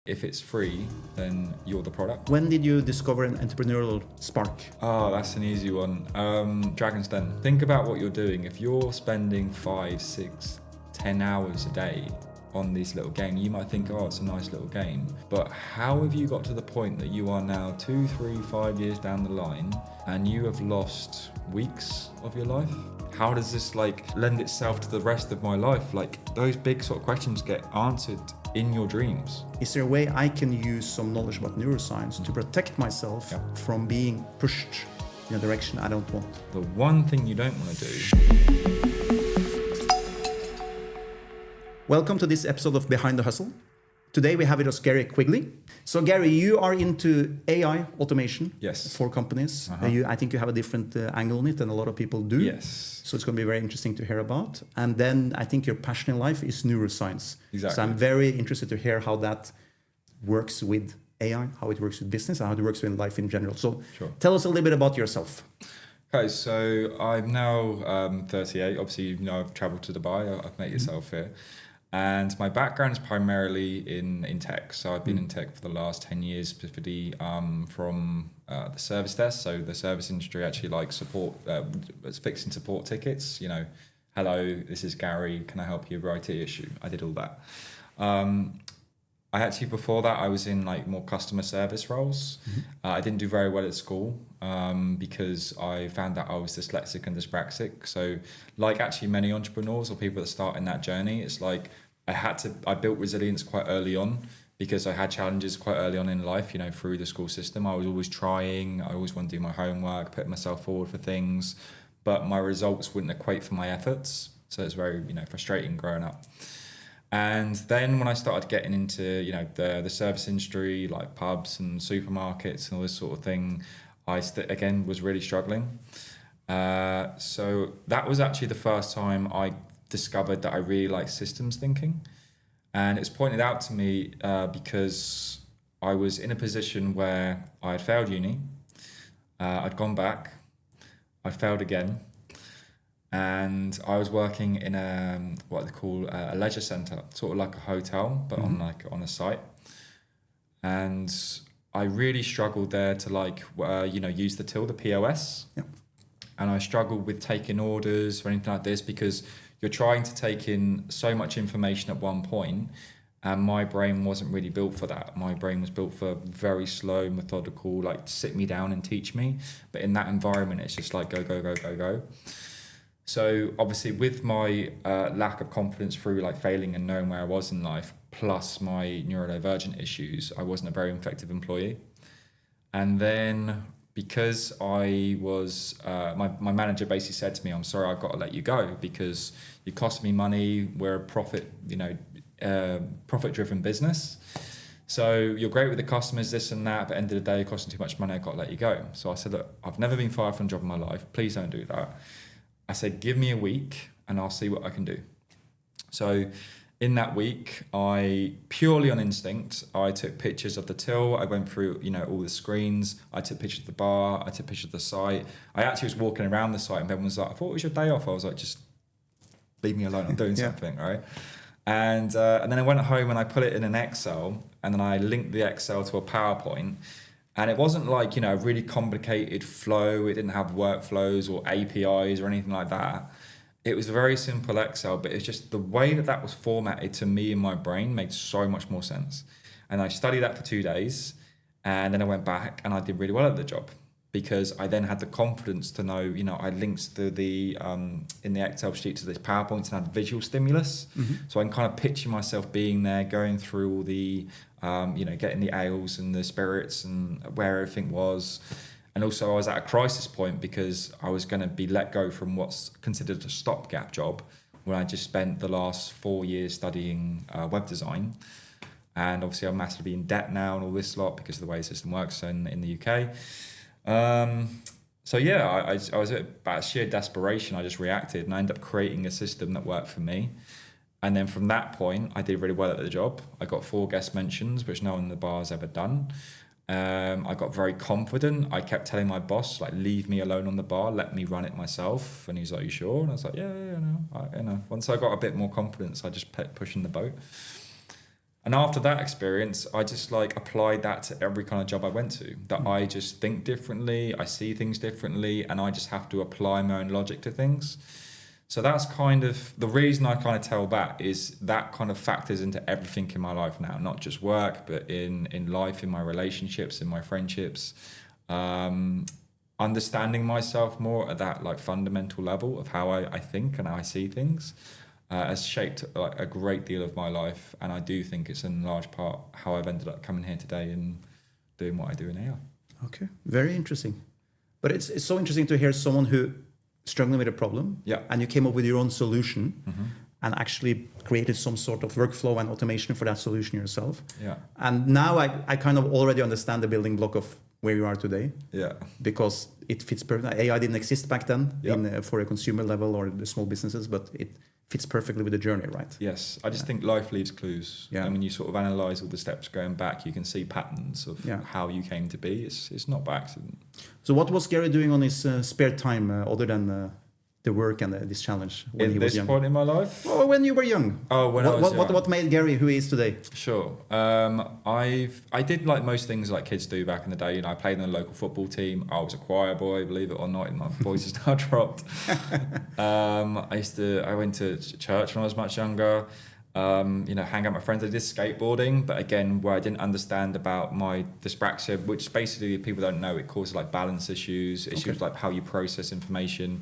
If it's free, then you're the product. When did you discover an entrepreneurial spark? Oh, that's an easy one. Dragon's Den. Think about what you're doing. If you're spending 5, 6, 10 hours a day on this little game, you might think, oh, it's a nice little game. But how have you got to the point that you are now 2, 3, 5 years down the line and you have lost weeks of your life? How does this lend itself to the rest of my life? Those big sort of questions get answered in your dreams. Is there a way I can use some knowledge about neuroscience to protect myself from being pushed in a direction I don't want? The one thing you don't want to do. Welcome to this episode of Behind the Hustle. Today we have with us Gary Quigley. So Gary, you are into AI automation for companies. I think you have a different angle on it than a lot of people do. Yes. So it's going to be very interesting to hear about. And then I think your passion in life is neuroscience. Exactly. So I'm very interested to hear how that works with AI, how it works with business, and how it works with life in general. So Tell us a little bit about yourself. Okay, so I'm now 38. Obviously, you know I've traveled to Dubai. I've met yourself here. And my background is primarily in tech. So I've been in tech for the last 10 years, specifically from the service desk. So the service industry actually fixing support tickets. You know, hello, this is Gary. Can I help you write an issue? I did all that. I actually, before that, I was in more customer service roles. I didn't do very well at school because I found that I was dyslexic and dyspraxic. So actually many entrepreneurs or people that start in that journey, it's I built resilience quite early on because I had challenges quite early on in life, through the school system. I was always trying, I always want to do my homework, put myself forward for things, but my results wouldn't equate for my efforts. So it's very, frustrating growing up. And then when I started getting into, the service industry, like pubs and supermarkets and all this sort of thing, I again was really struggling. So that was actually the first time I discovered that I really like systems thinking. And it's pointed out to me because I was in a position where I had failed uni, I'd gone back, I failed again. And I was working in what they call a leisure centre, sort of like a hotel, but on a site. And I really struggled there to use the till, the POS. Yeah. And I struggled with taking orders or anything like this because you're trying to take in so much information at one point, and my brain wasn't really built for that. My brain was built for very slow, methodical, sit me down and teach me. But in that environment, it's just go, go, go, go, go. So obviously with my lack of confidence through failing and knowing where I was in life, plus my neurodivergent issues, I wasn't a very effective employee. And then because I was, my manager basically said to me, I'm sorry, I've got to let you go because you cost me money. We're a profit-driven business. So you're great with the customers, this and that, but at the end of the day, you're costing too much money. I've got to let you go. So I said, look, I've never been fired from a job in my life. Please don't do that. I said, give me a week and I'll see what I can do. So in that week, I purely on instinct, I took pictures of the till. I went through, all the screens. I took pictures of the bar. I took pictures of the site. I actually was walking around the site and everyone was like, I thought it was your day off. I was like, just leave me alone. I'm doing something, right? And then I went home and I put it in an Excel and then I linked the Excel to a PowerPoint. And it wasn't a really complicated flow. It didn't have workflows or APIs or anything like that. It was a very simple Excel, but it's just the way that was formatted to me in my brain made so much more sense. And I studied that for 2 days. And then I went back and I did really well at the job because I then had the confidence to know, I linked the in the Excel sheet to this PowerPoint and had visual stimulus. So I can kind of picture myself being there, going through all the getting the ales and the spirits and where everything was. And also I was at a crisis point because I was going to be let go from what's considered a stopgap job when I just spent the last 4 years studying web design. And obviously I'm massively in debt now and all this lot because of the way the system works in the UK. So yeah, I was at sheer desperation. I just reacted and I ended up creating a system that worked for me. And then from that point, I did really well at the job. I got 4 guest mentions, which no one in the bar has ever done. I got very confident. I kept telling my boss, leave me alone on the bar, let me run it myself. And he's like, you sure? And I was like, yeah, no. Once I got a bit more confidence, I just kept pushing the boat. And after that experience, I just like applied that to every kind of job I went to, that I just think differently, I see things differently, and I just have to apply my own logic to things. So that's kind of the reason I kind of tell that is that kind of factors into everything in my life now, not just work, but in life, in my relationships, in my friendships, understanding myself more at that like fundamental level of how I think and how I see things. Has shaped like a great deal of my life, and I do think it's in large part how I've ended up coming here today and doing what I do in AI. Okay, very interesting. But it's so interesting to hear someone who struggling with a problem, and you came up with your own solution, and actually created some sort of workflow and automation for that solution yourself. Yeah. And now I kind of already understand the building block of where you are today. Yeah. Because it fits perfectly. AI didn't exist back then for a consumer level or the small businesses, but it fits perfectly with the journey, right? Yes, I just think life leaves clues. Yeah. I mean, you sort of analyze all the steps going back, you can see patterns of how you came to be. It's not by accident. So what was Gary doing on his spare time other than the work and this challenge when he was young? At this point in my life? Oh, when you were young. Oh, when I was young. What made Gary who he is today? Sure. I did like most things like kids do back in the day. You know, I played in the local football team. I was a choir boy, believe it or not. My voice is now dropped. I went to church when I was much younger. Hang out with my friends. I did skateboarding, but again, where I didn't understand about my dyspraxia, which basically people don't know, it causes like balance issues like how you process information.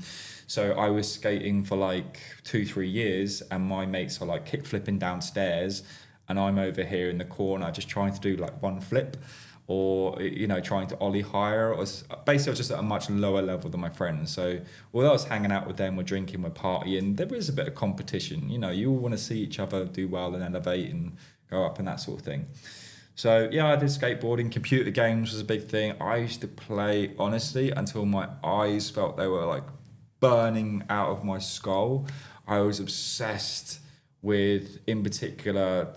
So I was skating for like 2-3 years, and my mates are like kick flipping downstairs, and I'm over here in the corner just trying to do like one flip, or trying to ollie higher. Basically, I was just at a much lower level than my friends. So although I was hanging out with them, we're drinking, we're partying, there was a bit of competition. You all want to see each other do well and elevate and go up and that sort of thing. So yeah, I did skateboarding. Computer games was a big thing. I used to play honestly until my eyes felt they were like burning out of my skull. I was obsessed with, in particular,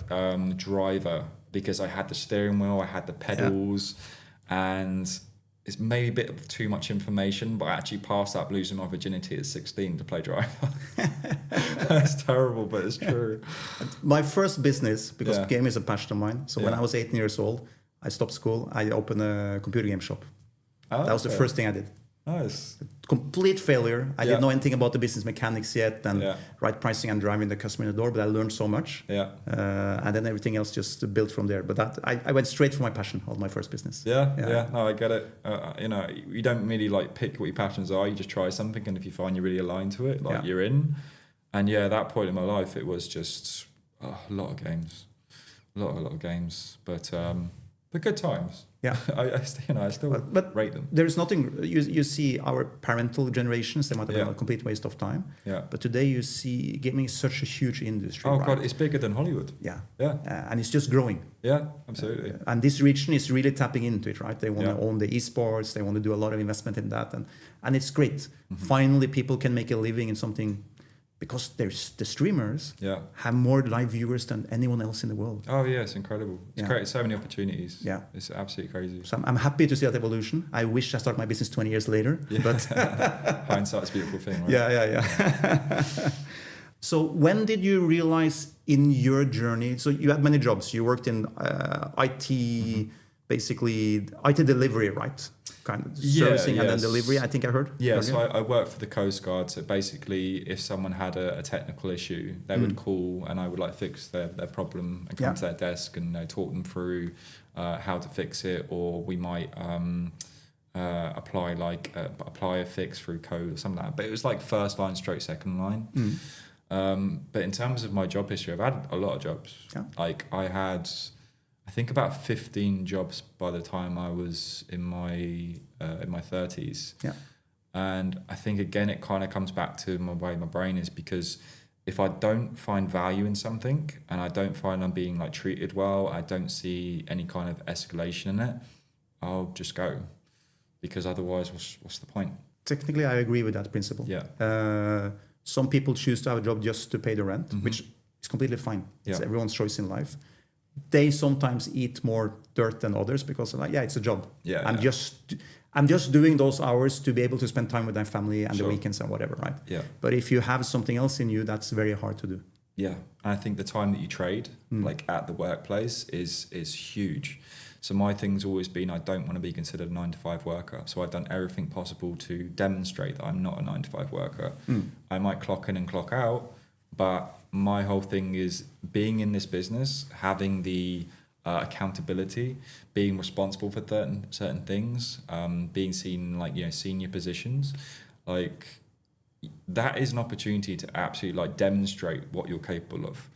Driver, because I had the steering wheel, I had the pedals, and it's maybe a bit of too much information, but I actually passed up losing my virginity at 16 to play Driver. That's terrible, but it's true. My first business, because game is a passion of mine, so when I was 18 years old, I stopped school, I opened a computer game shop. That was the first thing I did. Nice. Complete failure. I didn't know anything about the business mechanics yet, and right pricing and driving the customer in the door, but I learned so much. And then everything else just built from there. But I went straight for my passion of my first business. No, I get it. You don't really like pick what your passions are. You just try something, and if you find you're really aligned to it, you're in. And at that point in my life, it was just a lot of games, a lot of games, but good times. Yeah, I still rate them. There's nothing. You see our parental generations; they might have been a complete waste of time. Yeah. But today you see gaming is such a huge industry. Oh God, it's bigger than Hollywood. Yeah. Yeah. And it's just growing. Yeah, absolutely. And this region is really tapping into it, right? They want to own the esports. They want to do a lot of investment in that, and it's great. Mm-hmm. Finally, people can make a living in something. Because there's the streamers have more live viewers than anyone else in the world. Oh yeah, it's incredible. It's created so many opportunities. Yeah, it's absolutely crazy. So I'm happy to see that evolution. I wish I started my business 20 years later. Yeah. But hindsight's a beautiful thing, right? Yeah. So when did you realize in your journey? So you had many jobs. You worked in IT, basically IT delivery, right? Kind of servicing and then delivery, I think I heard. Yeah, so I worked for the Coast Guard. So basically, if someone had a technical issue, they would call and I would fix their problem and come to their desk and talk them through how to fix it, or we might apply a fix through code or something like that. But it was like first line straight second line. But in terms of my job history, I've had a lot of jobs. Yeah. I had, I think, about 15 jobs by the time I was in my 30s. Yeah. And I think, again, it kind of comes back to my way my brain is, because if I don't find value in something and I don't find I'm being treated well, I don't see any kind of escalation in it, I'll just go, because otherwise what's the point? Technically, I agree with that principle. Yeah. Some people choose to have a job just to pay the rent, which is completely fine. It's everyone's choice in life. They sometimes eat more dirt than others because it's a job. Yeah. I'm just doing those hours to be able to spend time with my family and the weekends and whatever, right? Yeah. But if you have something else in you, that's very hard to do. Yeah, and I think the time that you trade, like at the workplace, is huge. So my thing's always been I don't want to be considered a 9-to-5 worker. So I've done everything possible to demonstrate that I'm not a 9-to-5 worker. I might clock in and clock out, but my whole thing is being in this business, having the accountability, being responsible for certain things, being seen in like senior positions, like. That is an opportunity to absolutely like demonstrate what you're capable of.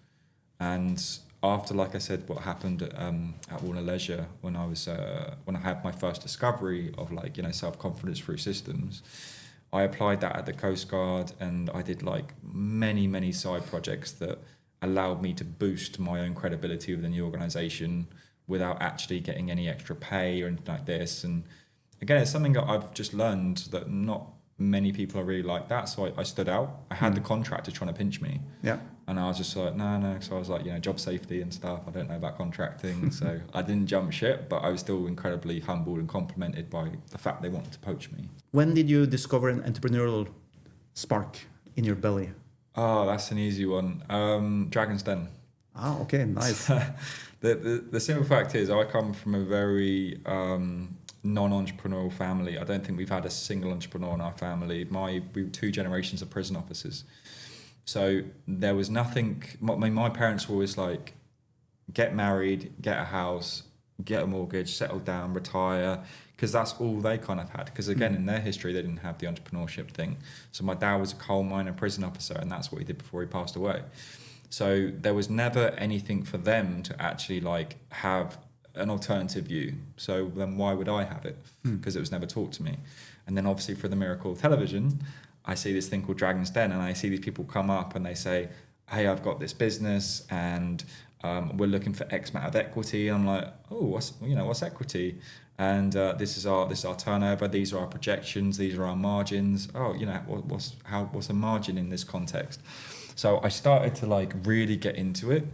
And after, like I said, what happened at Warner Leisure when I had my first discovery of like self-confidence through systems, I applied that at the Coast Guard, and I did like many side projects that allowed me to boost my own credibility within the organization without actually getting any extra pay or anything like this. And again, it's something that I've just learned that not many people are really like that, so I stood out. I had the contractor trying to pinch me, and I was just like no, so I was like job safety and stuff, I don't know about contracting. So I didn't jump ship, but I was still incredibly humbled and complimented by the fact they wanted to poach me. When did you discover an entrepreneurial spark in your belly? Oh, that's an easy one. Dragon's Den. Okay, nice. the simple fact is I come from a very non-entrepreneurial family. I don't think we've had a single entrepreneur in our family. We were 2 generations of prison officers. So there was nothing. My parents were always like, get married, get a house, get a mortgage, settle down, retire, because that's all they kind of had. Because again, in their history, they didn't have the entrepreneurship thing. So my dad was a coal miner, prison officer, and that's what he did before he passed away. So there was never anything for them to actually like have an alternative view. So then why would I have it? Because it was never taught to me. And then obviously for the miracle of television, I see this thing called Dragon's Den, and I see these people come up and they say, hey, I've got this business and we're looking for X amount of equity. And I'm like, oh, what's equity? And this is our turnover, these are our projections, these are our margins. Oh, what's a margin in this context? So I started to like really get into it,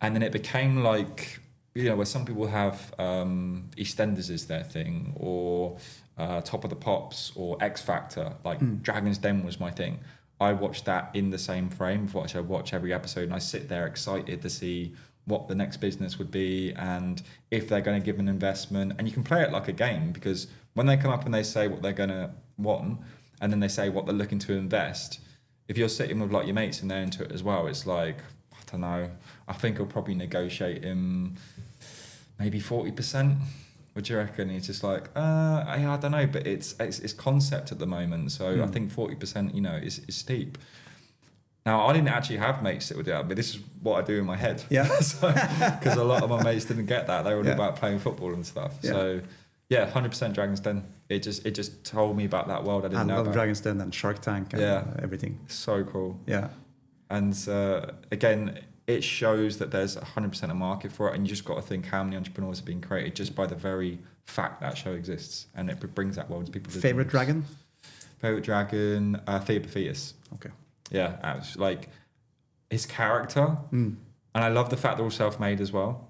and then it became like, where some people have EastEnders is their thing, or Top of the Pops, or X Factor. Like Dragon's Den was my thing. I watched that in the same frame of what I watch every episode, and I sit there excited to see what the next business would be and if they're going to give an investment. And you can play it like a game, because when they come up and they say what they're going to want, and then they say what they're looking to invest, if you're sitting with like your mates and they're into it as well, it's like, I don't know, I think I'll probably negotiate him maybe 40%. What do you reckon? He's just like, I don't know, but it's concept at the moment. So I think 40%, is steep. Now, I didn't actually have mates that would do that, but this is what I do in my head. Yeah. Because a lot of my mates didn't get that. They were all about playing football and stuff. Yeah. So, 100% Dragon's Den. It just told me about that world I didn't know about. I love Dragon's Den and Shark Tank and everything. So cool. Yeah. And again, it shows that there's 100% a market for it, and you just got to think how many entrepreneurs have been created just by the very fact that show exists, and it brings that world to people. Favorite dragon? Favorite dragon, Theopotheus. Okay. Yeah, like his character, and I love the fact they're all self-made as well.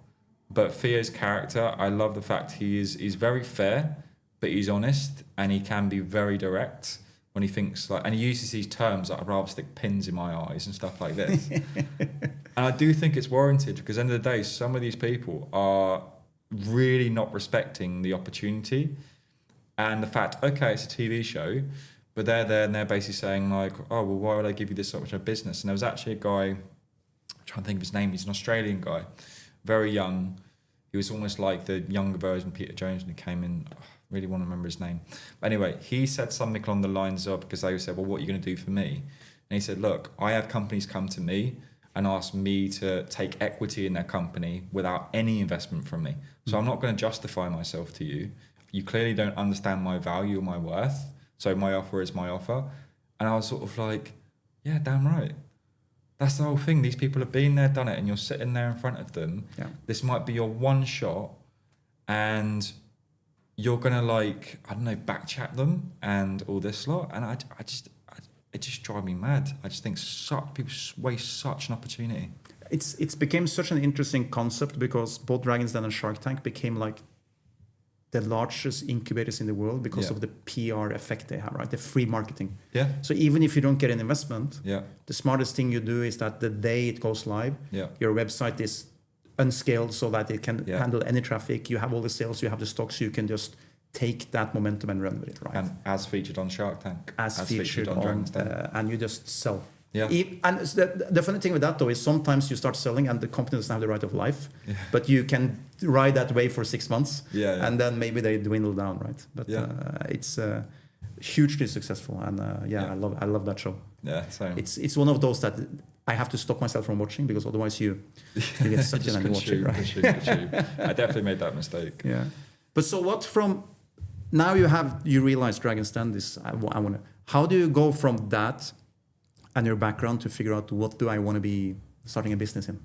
But Theo's character, I love the fact he's very fair, but he's honest, and he can be very direct when he thinks and he uses these terms like, I'd rather stick pins in my eyes and stuff like this. And I do think it's warranted, because at the end of the day, some of these people are really not respecting the opportunity and the fact, okay, it's a TV show, but they're there and they're basically saying like, oh, well, why would I give you this sort of business? And there was actually a guy, I'm trying to think of his name, he's an Australian guy, very young. He was almost like the younger version of Peter Jones when he came in. Really want to remember his name. But anyway, he said something along the lines of, because they said, well, what are you going to do for me? And he said, look, I have companies come to me and ask me to take equity in their company without any investment from me. So I'm not going to justify myself to you. You clearly don't understand my value or my worth. So my offer is my offer. And I was sort of like, yeah, damn right. That's the whole thing. These people have been there, done it, and you're sitting there in front of them. Yeah. This might be your one shot, and you're gonna backchat them and all this lot. And it just drives me mad. I just think people waste such an opportunity. It's became such an interesting concept, because both Dragon's Den and Shark Tank became like the largest incubators in the world because of the PR effect they have, right? The free marketing. Yeah. So even if you don't get an investment, the smartest thing you do is that the day it goes live, your website is unscaled so that it can handle any traffic. You have all the sales, you have the stocks, you can just take that momentum and run with it, right? And as featured on Shark Tank. As featured on Dragon's Den. And you just sell. Yeah. And the funny thing with that though is sometimes you start selling and the company doesn't have the right of life, but you can ride that wave for 6 months, and then maybe they dwindle down, right? But it's hugely successful, and I love that show. Yeah, same. It's one of those that I have to stop myself from watching because otherwise you get sucked in and watch it, right? I definitely made that mistake. Yeah. But so what from now you realize Dragon's Den is I want to. How do you go from that and your background to figure out what do I want to be starting a business in?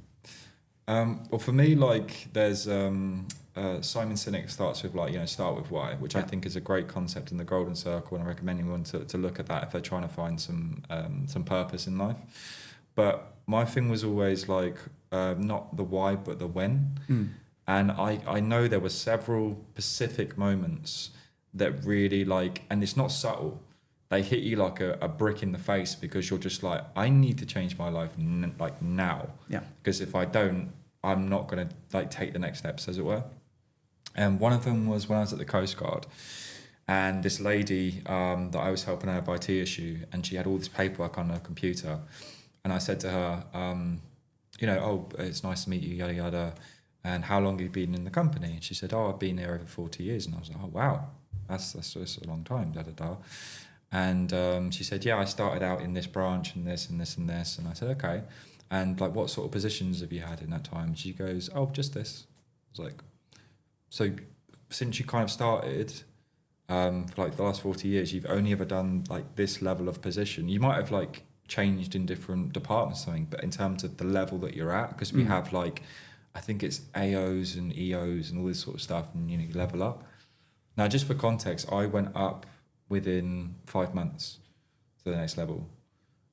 Well, for me, like there's Simon Sinek starts with start with why, which I think is a great concept in the Golden Circle, and I recommend anyone to look at that if they're trying to find some purpose in life. But my thing was always like not the why, but the when. And I know there were several specific moments that really and it's not subtle. They hit you like a brick in the face because you're just like, I need to change my life now. Yeah. Because if I don't, I'm not going to take the next steps, as it were. And one of them was when I was at the Coast Guard, and this lady that I was helping out with IT issue, and she had all this paperwork on her computer, and I said to her, it's nice to meet you, yada yada, and how long have you been in the company? And she said, I've been there over 40 years, and I was like, oh wow, that's a long time, da da da. And she said, I started out in this branch and this and this and this. And I said, okay. And what sort of positions have you had in that time? She goes, just this. I was like, so since you kind of started for the last 40 years, you've only ever done this level of position. You might have changed in different departments or something, but in terms of the level that you're at, because we have I think it's AOs and EOs and all this sort of stuff, and you level up. Now, just for context, I went up within 5 months to the next level.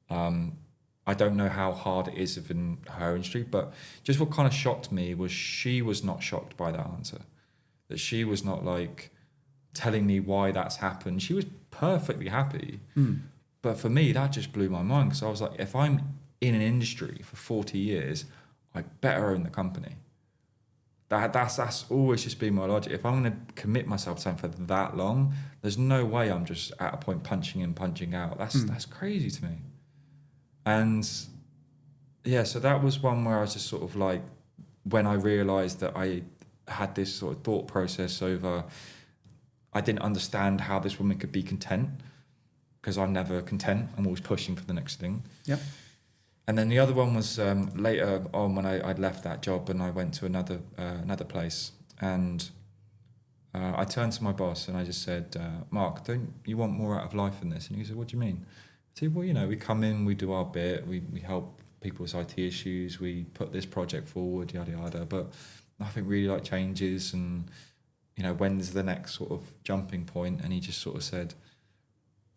I don't know how hard it is in her industry, but just what kind of shocked me was she was not shocked by that answer. That she was not telling me why that's happened. She was perfectly happy. But for me, that just blew my mind, because I was like, if I'm in an industry for 40 years, I better own the company. That's always just been my logic. If I'm going to commit myself to something for that long, there's no way I'm just at a point punching in, punching out. That's crazy to me. And so that was one where I was just sort of when I realised that I had this sort of thought process over, I didn't understand how this woman could be content, because I'm never content. I'm always pushing for the next thing. Yeah. And then the other one was later on when I'd left that job and I went to another place, and I turned to my boss and I just said, Mark, don't you want more out of life than this? And he said, what do you mean? I said, well, we come in, we do our bit, we help people with IT issues, we put this project forward, yada yada, but nothing really changes, and when's the next sort of jumping point? And he just sort of said,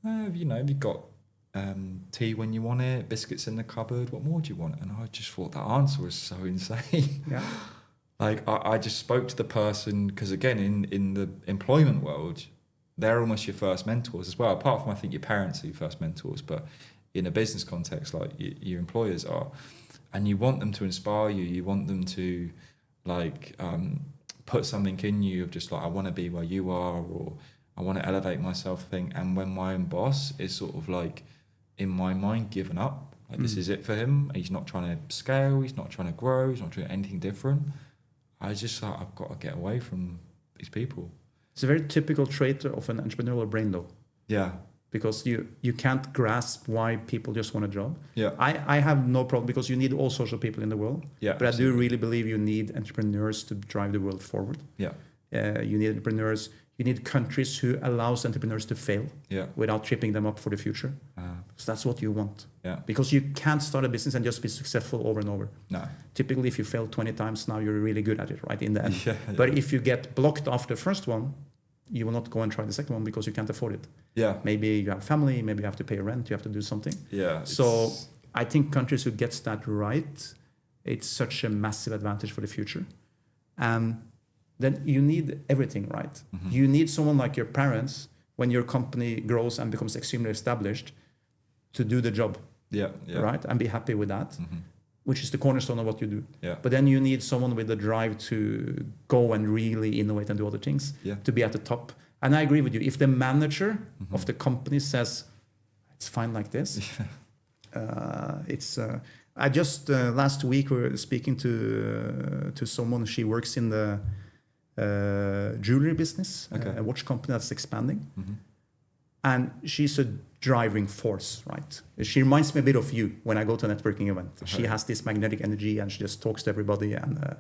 you've got tea when you want it, biscuits in the cupboard, what more do you want? And I just thought that answer was so insane. Yeah. I just spoke to the person, because again, in the employment world, they're almost your first mentors as well, apart from I think your parents are your first mentors, but in a business context, your employers are, and you want them to inspire you, you want them to put something in you of just I want to be where you are, or I want to elevate myself thing. And when my own boss is sort of in my mind given up, this is it for him, he's not trying to scale, he's not trying to grow, he's not doing anything different, I just I've got to get away from these people. It's a very typical trait of an entrepreneurial brain though. Yeah. Because you can't grasp why people just want a job. Yeah. I have no problem, because you need all sorts of people in the world. Yeah. But absolutely. I do really believe you need entrepreneurs to drive the world forward. Yeah. You need entrepreneurs. You need countries who allows entrepreneurs to fail without tripping them up for the future. So that's what you want. Yeah. Because you can't start a business and just be successful over and over. No. Typically, if you fail 20 times, now you're really good at it, right, in the end. But if you get blocked after the first one, you will not go and try the second one because you can't afford it. Yeah. Maybe you have family, maybe you have to pay rent, you have to do something. Yeah. So I think countries who gets that right, it's such a massive advantage for the future. And then you need everything, right? You need someone like your parents when your company grows and becomes extremely established to do the job, right? And be happy with that, which is the cornerstone of what you do. But then you need someone with the drive to go and really innovate and do other things, to be at the top. And I agree with you. If the manager of the company says, it's fine like this, I just last week we were speaking to someone. She works in the jewelry business, a watch company that's expanding, and she's a driving force, right? She reminds me a bit of you when I go to a networking event. She has this magnetic energy, and she just talks to everybody. And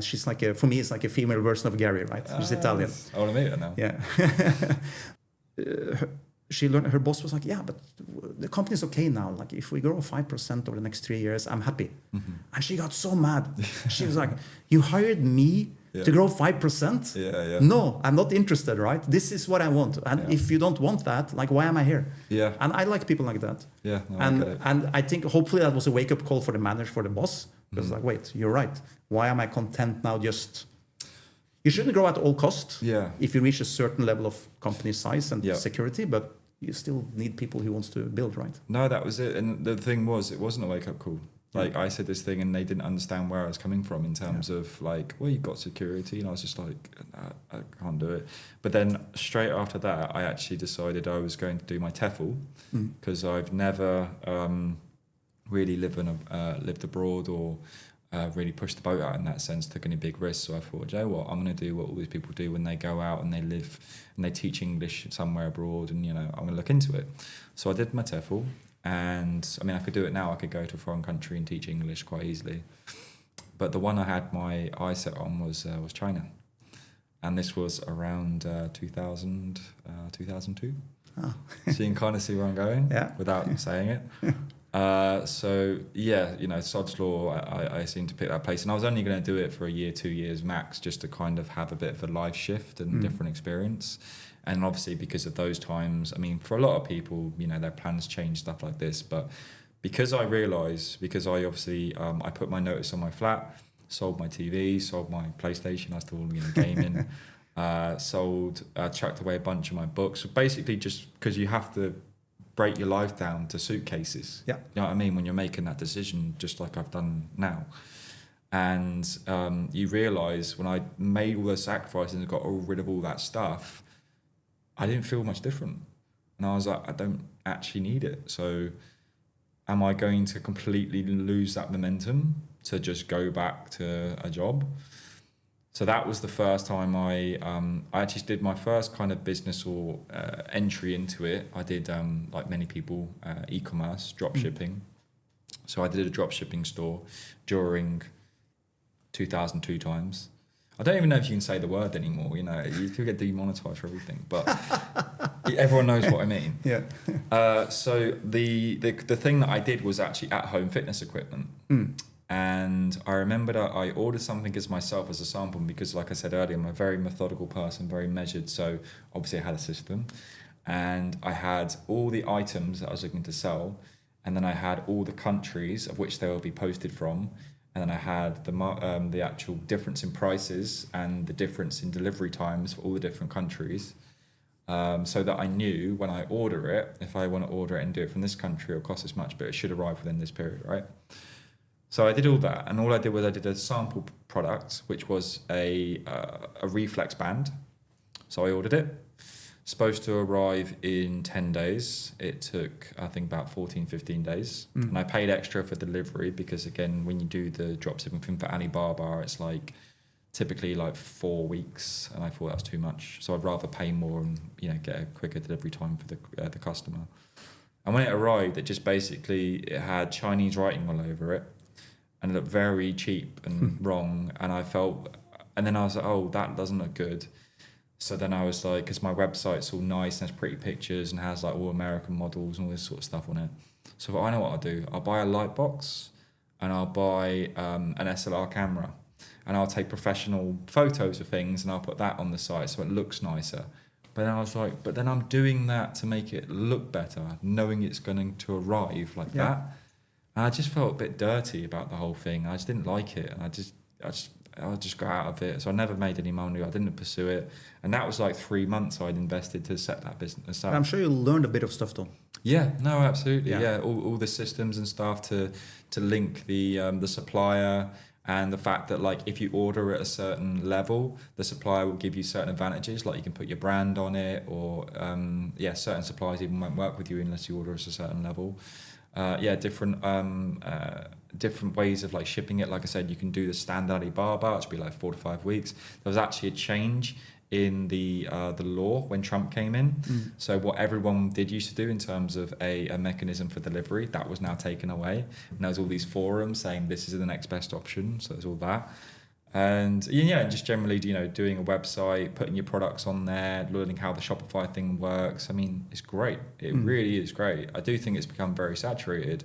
she's like for me, it's like a female version of Gary, right? She's Italian. I want to meet her now. Yeah. She learned, her boss was like, yeah, but the company's okay now. Like if we grow 5% over the next 3 years, I'm happy. And she got so mad. She was like, you hired me to grow 5%? No, I'm not interested, right? This is what I want. And if you don't want that, like, why am I here? And I like people like that. No, and I think hopefully that was a wake-up call for the manager, for the boss. Because like, wait, you're right. Why am I content now just... You shouldn't grow at all costs if you reach a certain level of company size and security, but you still need people who wants to build, right? No, that was it. And the thing was, it wasn't a wake-up call. Like I said this thing and they didn't understand where I was coming from in terms of like, well, you've got security. And I was just like, I can't do it. But then straight after that, I actually decided I was going to do my TEFL because I've never really lived abroad or really pushed the boat out in that sense, took any big risks. So I thought, you know what, I'm going to do what all these people do when they go out and they live and they teach English somewhere abroad, and I'm going to look into it. So I did my TEFL, and I mean, I could do it now. I could go to a foreign country and teach English quite easily. But the one I had my eye set on was China, and this was around 2000, 2002. Oh. So you can kind of see where I'm going without saying it. Sod's Law, I seemed to pick that place, and I was only going to do it for a year, 2 years max, just to kind of have a bit of a life shift and different experience. And obviously because of those times, I mean, for a lot of people, their plans change, stuff like this, but because I obviously I put my notice on my flat, sold my TV, sold my PlayStation, I was still gaming, chucked away a bunch of my books, basically just because you have to break your life down to suitcases. You know what I mean? When you're making that decision, just like I've done now. And you realise when I made all those sacrifices and got rid of all that stuff, I didn't feel much different. And I was like, I don't actually need it. So am I going to completely lose that momentum to just go back to a job? So that was the first time I actually did my first kind of business or entry into it. I did, like many people, e-commerce, drop shipping. So I did a drop shipping store during 2002 times. I don't even know if you can say the word anymore. You could get demonetized for everything, but everyone knows what I mean. So the thing that I did was actually at-home fitness equipment. And I remember that I ordered something as myself as a sample because, like I said earlier, I'm a very methodical person, very measured. So obviously I had a system, and I had all the items that I was looking to sell, and then I had all the countries of which they will be posted from, and then I had the actual difference in prices and the difference in delivery times for all the different countries, so that I knew when I order it, if I want to order it and do it from this country, it'll cost this much, but it should arrive within this period, right? So I did all that, and all I did was I did a sample product, which was a reflex band. So I ordered it. Supposed to arrive in 10 days. It took, I think, about 14, 15 days. And I paid extra for delivery because, again, when you do the dropshipping thing for Alibaba, it's like typically like 4 weeks, and I thought that was too much. So I'd rather pay more and get a quicker delivery time for the customer. And when it arrived, it just basically, it had Chinese writing all over it. And it looked very cheap and wrong. And then I was like, oh, that doesn't look good. So then I was like, because my website's all nice and has pretty pictures and has like all American models and all this sort of stuff on it. So I know what I'll do. I'll buy a light box and I'll buy an SLR camera. And I'll take professional photos of things and I'll put that on the site so it looks nicer. But then I was like, but then I'm doing that to make it look better, knowing it's going to arrive like that. And I just felt a bit dirty about the whole thing. I just didn't like it, and I'll just go out of it. So I never made any money. I didn't pursue it. And that was like 3 months I'd invested to set that business up. I'm sure you learned a bit of stuff though. Yeah, no, absolutely. Yeah, all the systems and stuff to link the supplier, and the fact that like if you order at a certain level, the supplier will give you certain advantages, like you can put your brand on it, or certain suppliers even won't work with you unless you order at a certain level. Different ways of like shipping it. Like I said, you can do the standard Alibaba, which would be like 4 to 5 weeks. There was actually a change in the law when Trump came in. So what everyone did used to do in terms of a mechanism for delivery, that was now taken away. And there was all these forums saying this is the next best option. So there's all that. And just generally, doing a website, putting your products on there, learning how the Shopify thing works. I mean, it's great. It really is great. I do think it's become very saturated,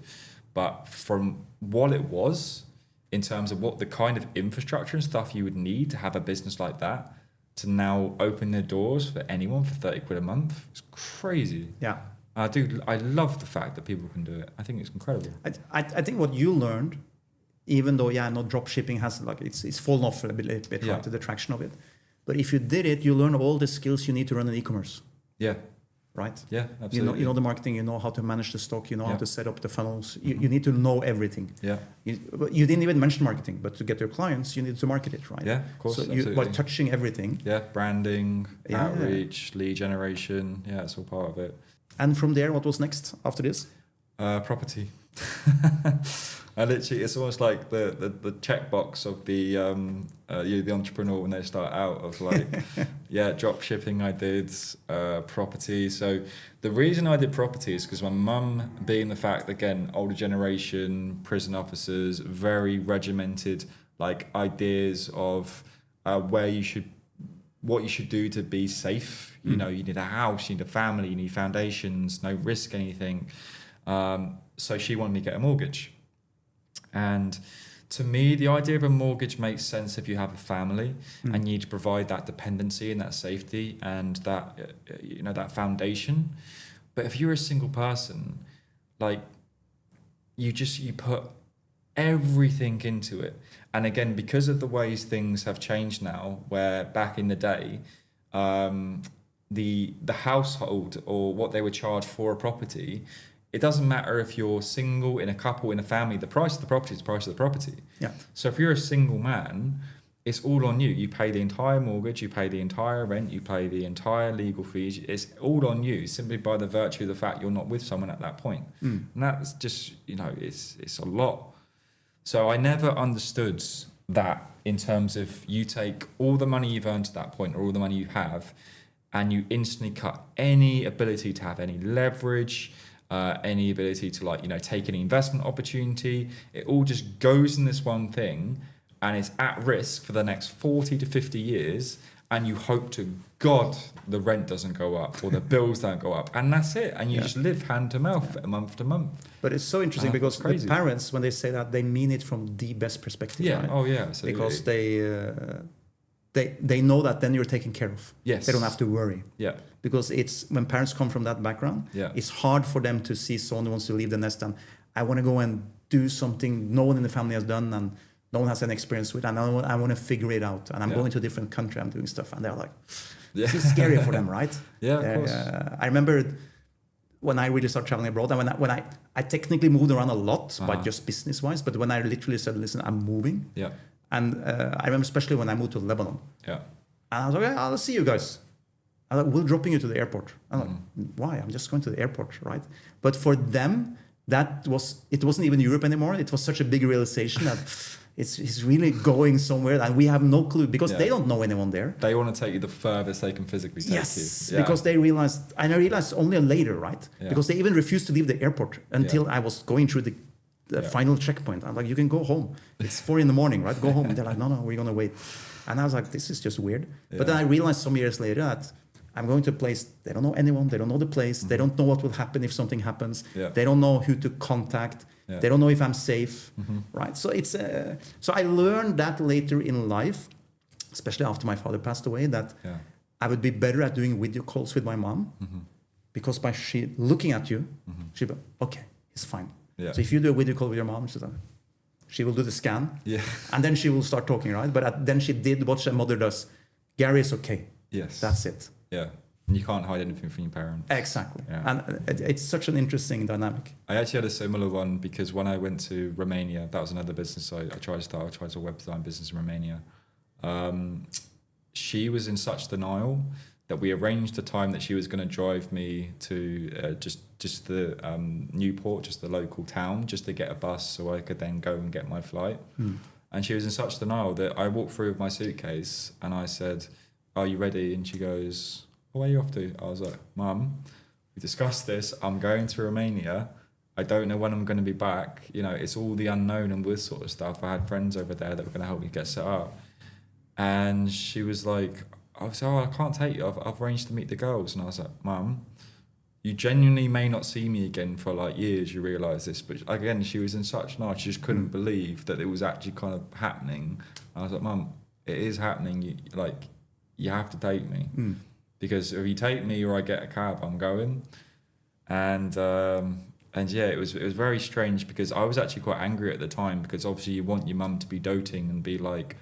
but from what it was in terms of what the kind of infrastructure and stuff you would need to have a business like that, to now open their doors for anyone for 30 quid a month, it's crazy. Yeah. I love the fact that people can do it. I think it's incredible. I think what you learned, even though drop shipping has like it's fallen off a bit right, to the traction of it, but if you did it, you learn all the skills you need to run an e-commerce. Yeah. Right. Yeah, absolutely. You know the marketing. You know how to manage the stock. You know how to set up the funnels. You need to know everything. Yeah. You didn't even mention marketing, but to get your clients, you need to market it, right? Yeah, of course. So by touching everything. Yeah, branding, outreach, lead generation. Yeah, it's all part of it. And from there, what was next after this? Property. I literally, it's almost like the checkbox of the entrepreneur when they start out of like, drop shipping I did, property. So the reason I did property is because my mum, being the fact, again, older generation, prison officers, very regimented like ideas of what you should do to be safe. You need a house, you need a family, you need foundations, no risk anything. So she wanted me to get a mortgage. And to me, the idea of a mortgage makes sense if you have a family and you need to provide that dependency and that safety and that, that foundation. But if you're a single person, like you put everything into it. And again, because of the ways things have changed now, where back in the day, the household or what they would charge for a property, it doesn't matter if you're single, in a couple, in a family, the price of the property is the price of the property. Yeah. So if you're a single man, it's all on you. You pay the entire mortgage, you pay the entire rent, you pay the entire legal fees. It's all on you simply by the virtue of the fact you're not with someone at that point. And that's just, it's a lot. So I never understood that in terms of you take all the money you've earned to that point or all the money you have and you instantly cut any ability to have any leverage, any ability to take any investment opportunity. It all just goes in this one thing and it's at risk for the next 40 to 50 years, and you hope to God the rent doesn't go up or the bills don't go up, and that's it, and you just live hand to mouth, month to month. But it's so interesting because the parents, when they say that, they mean it from the best perspective. Yeah. Right? Oh yeah, absolutely. Because they know that then you're taken care of. Yes. They don't have to worry. Yeah. Because it's when parents come from that background, it's hard for them to see someone who wants to leave the nest and I want to go and do something no one in the family has done and no one has any experience with, and I want to figure it out. And I'm going to a different country, I'm doing stuff, and they're like, this is scary for them, right? Yeah, of course. I remember when I really started traveling abroad, and when I technically moved around a lot, but just business-wise, but when I literally said, listen, I'm moving. Yeah. And I remember especially when I moved to Lebanon. Yeah. And I was like, okay, I'll see you guys. I'm like, we're dropping you to the airport. I'm like, why? I'm just going to the airport, right? But for them, it wasn't even Europe anymore. It was such a big realization that it's really going somewhere and we have no clue because they don't know anyone there. They want to take you the furthest they can physically take you. Yes, because they realized, and I realized only later, right? Yeah. Because they even refused to leave the airport until I was going through the final checkpoint. I'm like, you can go home. It's 4 a.m, right? Go home. And they're like, no, we're going to wait. And I was like, this is just weird. Yeah. But then I realized some years later that I'm going to a place, they don't know anyone, they don't know the place, they don't know what will happen if something happens, they don't know who to contact, they don't know if I'm safe, right? So it's so I learned that later in life, especially after my father passed away, that I would be better at doing video calls with my mom because by she looking at you, she'd be, okay, it's fine. Yeah. So if you do a video call with your mom, She will do the scan. Yeah. And then she will start talking, right? But then she did what a mother does. Gary is okay. Yes. That's it. Yeah. And you can't hide anything from your parents. Exactly. Yeah. And it's such an interesting dynamic. I actually had a similar one because when I went to Romania, that was another business I tried to start. I tried a web design business in Romania. She was in such denial that we arranged a time that she was going to drive me to just the Newport, just the local town, just to get a bus so I could then go and get my flight. And she was in such denial that I walked through with my suitcase and I said, "Are you ready?" And she goes, "Oh, where are you off to?" I was like, "Mum, we discussed this. I'm going to Romania. I don't know when I'm going to be back. You know, it's all the unknown and this sort of stuff. I had friends over there that were going to help me get set up." And she was like, I was like, "Oh, I can't take you. I've arranged to meet the girls." And I was like, "Mum, you genuinely may not see me again for like years. You realise this." But again, she was in such denial. She just couldn't believe that it was actually kind of happening. I was like, "Mum, it is happening. You have to take me. Because if you take me or I get a cab, I'm going." And yeah, it was very strange because I was actually quite angry at the time because obviously you want your mum to be doting and be like,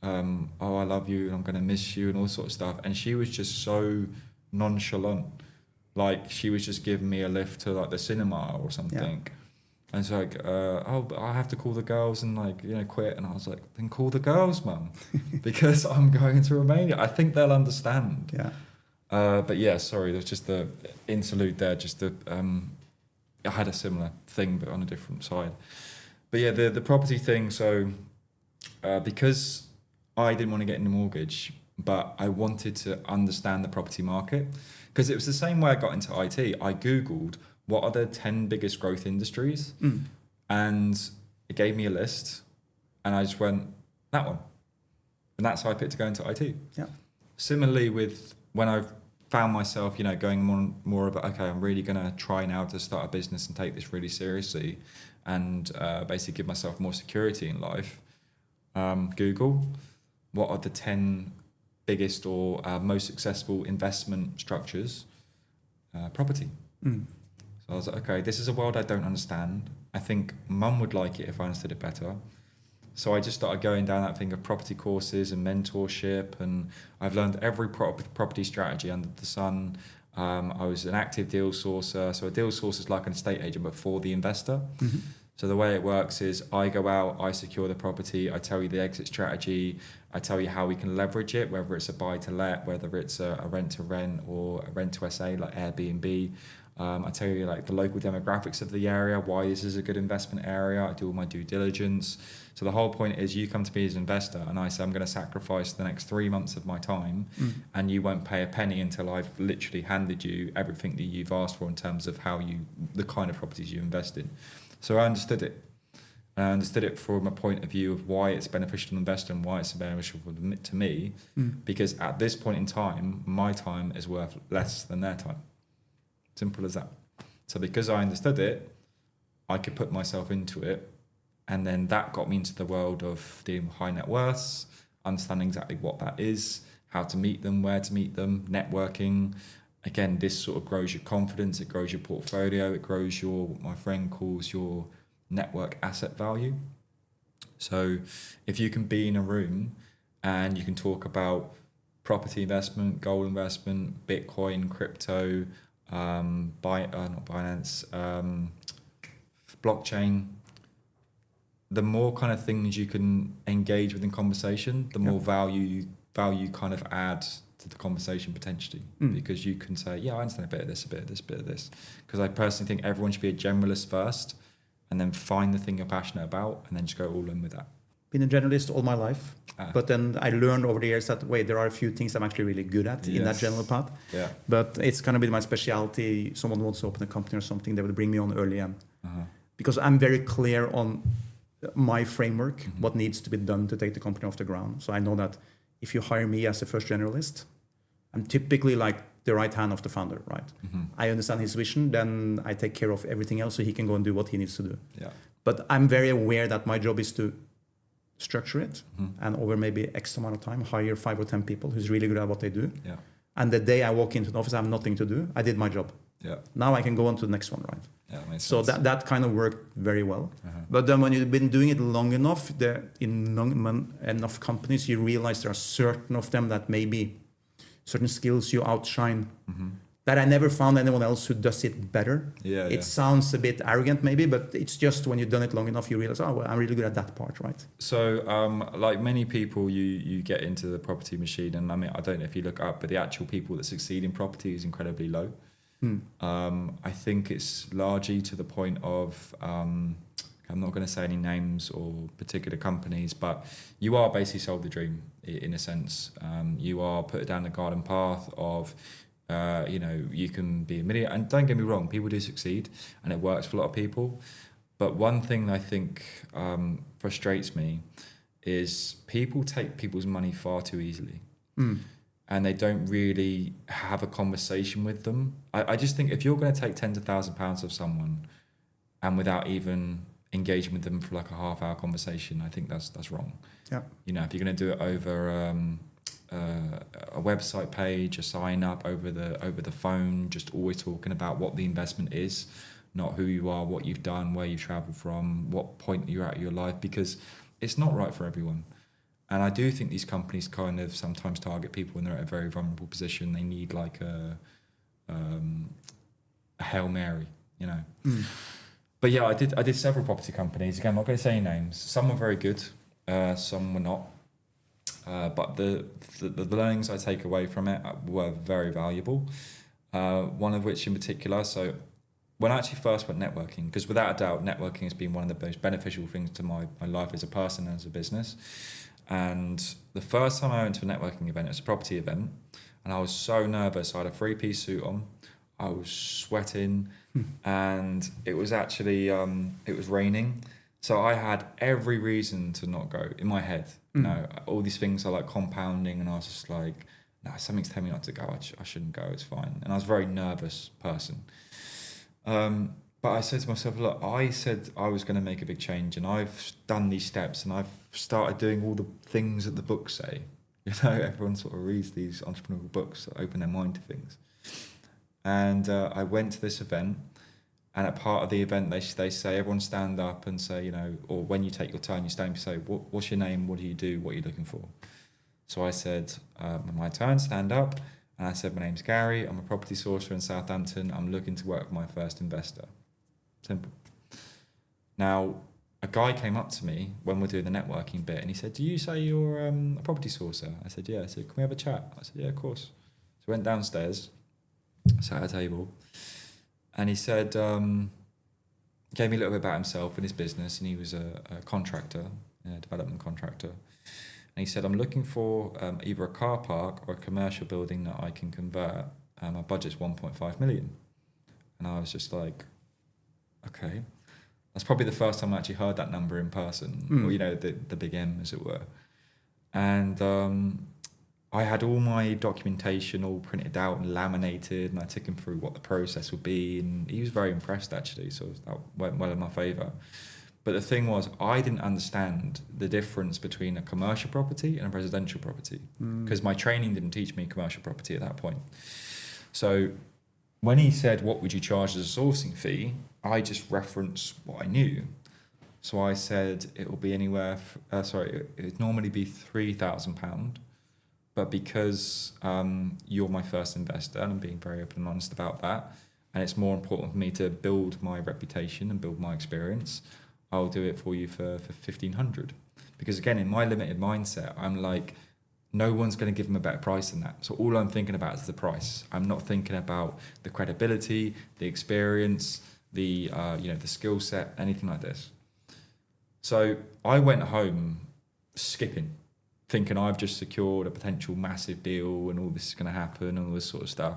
"Oh, I love you and I'm going to miss you," and all sorts of stuff. And she was just so nonchalant. Like she was just giving me a lift to like the cinema or something. Yeah. And it's like, "Oh, but I have to call the girls and like, you know, quit." And I was like, "Then call the girls, Mum, because I'm going to Romania. I think they'll understand." Yeah. But yeah, sorry, there's just the interlude there. I had a similar thing, but on a different side. But yeah, the property thing. So because I didn't want to get any mortgage, but I wanted to understand the property market because it was the same way I got into IT. I Googled what are the 10 biggest growth industries, and it gave me a list, and I just went that one, and that's how I picked to go into IT. Yeah. Similarly with when I've found myself, you know, going more of okay, I'm really going to try now to start a business and take this really seriously and basically give myself more security in life. Google, what are the 10 biggest or most successful investment structures? Property. So I was like, okay, this is a world I don't understand. I think Mum would like it if I understood it better. So I just started going down that thing of property courses and mentorship, and I've learned every property strategy under the sun. I was an active deal sourcer. So a deal sourcer is like an estate agent, but for the investor. So the way it works is I go out, I secure the property, I tell you the exit strategy, I tell you how we can leverage it, whether it's a buy to let, whether it's a rent to rent or a rent to SA like Airbnb. I tell you like the local demographics of the area, why this is a good investment area. I do all my due diligence. So the whole point is you come to me as an investor and I say I'm going to sacrifice the next 3 months of my time and you won't pay a penny until I've literally handed you everything that you've asked for in terms of the kind of properties you invest in. So I understood it. And I understood it from a point of view of why it's beneficial to invest and why it's beneficial to me. Because at this point in time, my time is worth less than their time. Simple as that. So because I understood it, I could put myself into it. And then that got me into the world of dealing with high net worths, understanding exactly what that is, how to meet them, where to meet them, networking. Again, this sort of grows your confidence, it grows your portfolio, it grows what my friend calls your network asset value. So if you can be in a room and you can talk about property investment, gold investment, Bitcoin, crypto, not Binance, blockchain, the more kind of things you can engage with in conversation, the more value kind of add to the conversation potentially, because you can say, yeah, I understand a bit of this, a bit of this, a bit of this. Because I personally think everyone should be a generalist first and then find the thing you're passionate about and then just go all in with that. Been a generalist all my life, but then I learned over the years that, wait, there are a few things I'm actually really good at in that general path. Yeah. But it's kind of been my specialty. Someone wants to open a company or something, they would bring me on early on. Because I'm very clear on my framework, what needs to be done to take the company off the ground. So I know that if you hire me as a first generalist, I'm typically like the right hand of the founder, right? I understand his vision, then I take care of everything else so he can go and do what he needs to do. Yeah. But I'm very aware that my job is to structure it and over maybe X amount of time, hire 5 or 10 people who's really good at what they do. Yeah. And the day I walk into the office, I have nothing to do. I did my job. Yeah. Now I can go on to the next one, right? Yeah, that makes so sense. that kind of worked very well. But then when you've been doing it long enough, enough companies, you realize there are certain of them that maybe certain skills you outshine. That I never found anyone else who does it better. It sounds a bit arrogant maybe, but it's just when you've done it long enough, you realize, oh, well, I'm really good at that part, right? So like many people, you get into the property machine, and I mean, I don't know if you look up, but the actual people that succeed in property is incredibly low. I think it's largely to the point of, I'm not going to say any names or particular companies, but you are basically sold the dream in a sense. You are put down the garden path of, you can be a millionaire. And don't get me wrong, people do succeed and it works for a lot of people. But one thing I think frustrates me is people take people's money far too easily. And they don't really have a conversation with them. I just think if you're going to take tens of thousands of pounds of someone and without even engaging with them for like a half-hour conversation, I think that's wrong. Yeah. If you're going to do it over a website page, a sign up over the phone, just always talking about what the investment is, not who you are, what you've done, where you've traveled from, what point you're at in your life, because it's not right for everyone. And I do think these companies kind of sometimes target people when they're at a very vulnerable position. They need like a Hail Mary, But yeah, I did several property companies. Again, I'm not going to say any names. Some were very good, some were not. But the learnings I take away from it were very valuable. One of which in particular, so when I actually first went networking, because without a doubt, networking has been one of the most beneficial things to my life as a person and as a business. And the first time I went to a networking event, it was a property event, and I was so nervous. I had a 3-piece suit on, I was sweating, and it was actually, it was raining. So I had every reason to not go in my head. All these things are like compounding, and I was just like, no, something's telling me not to go. I shouldn't go. It's fine. And I was a very nervous person. But I said to myself, look, I said I was going to make a big change, and I've done these steps, and I've started doing all the things that the books say. Everyone sort of reads these entrepreneurial books that open their mind to things. And I went to this event, and at part of the event, they say, everyone stand up and say, or when you take your turn, you stand up and say, what's your name? What do you do? What are you looking for? So I said, my turn, stand up. And I said, my name's Gary. I'm a property sourcer in Southampton. I'm looking to work with my first investor. Simple. Now, a guy came up to me when we're doing the networking bit, and he said, do you say you're a property sourcer? I said, yeah. I said, can we have a chat? I said, yeah, of course. So I went downstairs, sat at a table, and he said, gave me a little bit about himself and his business, and he was a contractor, a development contractor. And he said, I'm looking for either a car park or a commercial building that I can convert. My budget's 1.5 million. And I was just like, okay. That's probably the first time I actually heard that number in person, or, the big M, as it were. And I had all my documentation all printed out and laminated, and I took him through what the process would be, and he was very impressed, actually, so that went well in my favour. But the thing was, I didn't understand the difference between a commercial property and a residential property, because my training didn't teach me commercial property at that point. So when he said, what would you charge as a sourcing fee, I just referenced what I knew. So I said it will be anywhere, it would normally be £3,000, but because you're my first investor, and I'm being very open and honest about that, and it's more important for me to build my reputation and build my experience, I'll do it for you for 1,500. Because again, in my limited mindset, I'm like, no one's going to give them a better price than that. So all I'm thinking about is the price. I'm not thinking about the credibility, the experience, the skill set, anything like this. So I went home skipping, thinking I've just secured a potential massive deal and all this is going to happen and all this sort of stuff.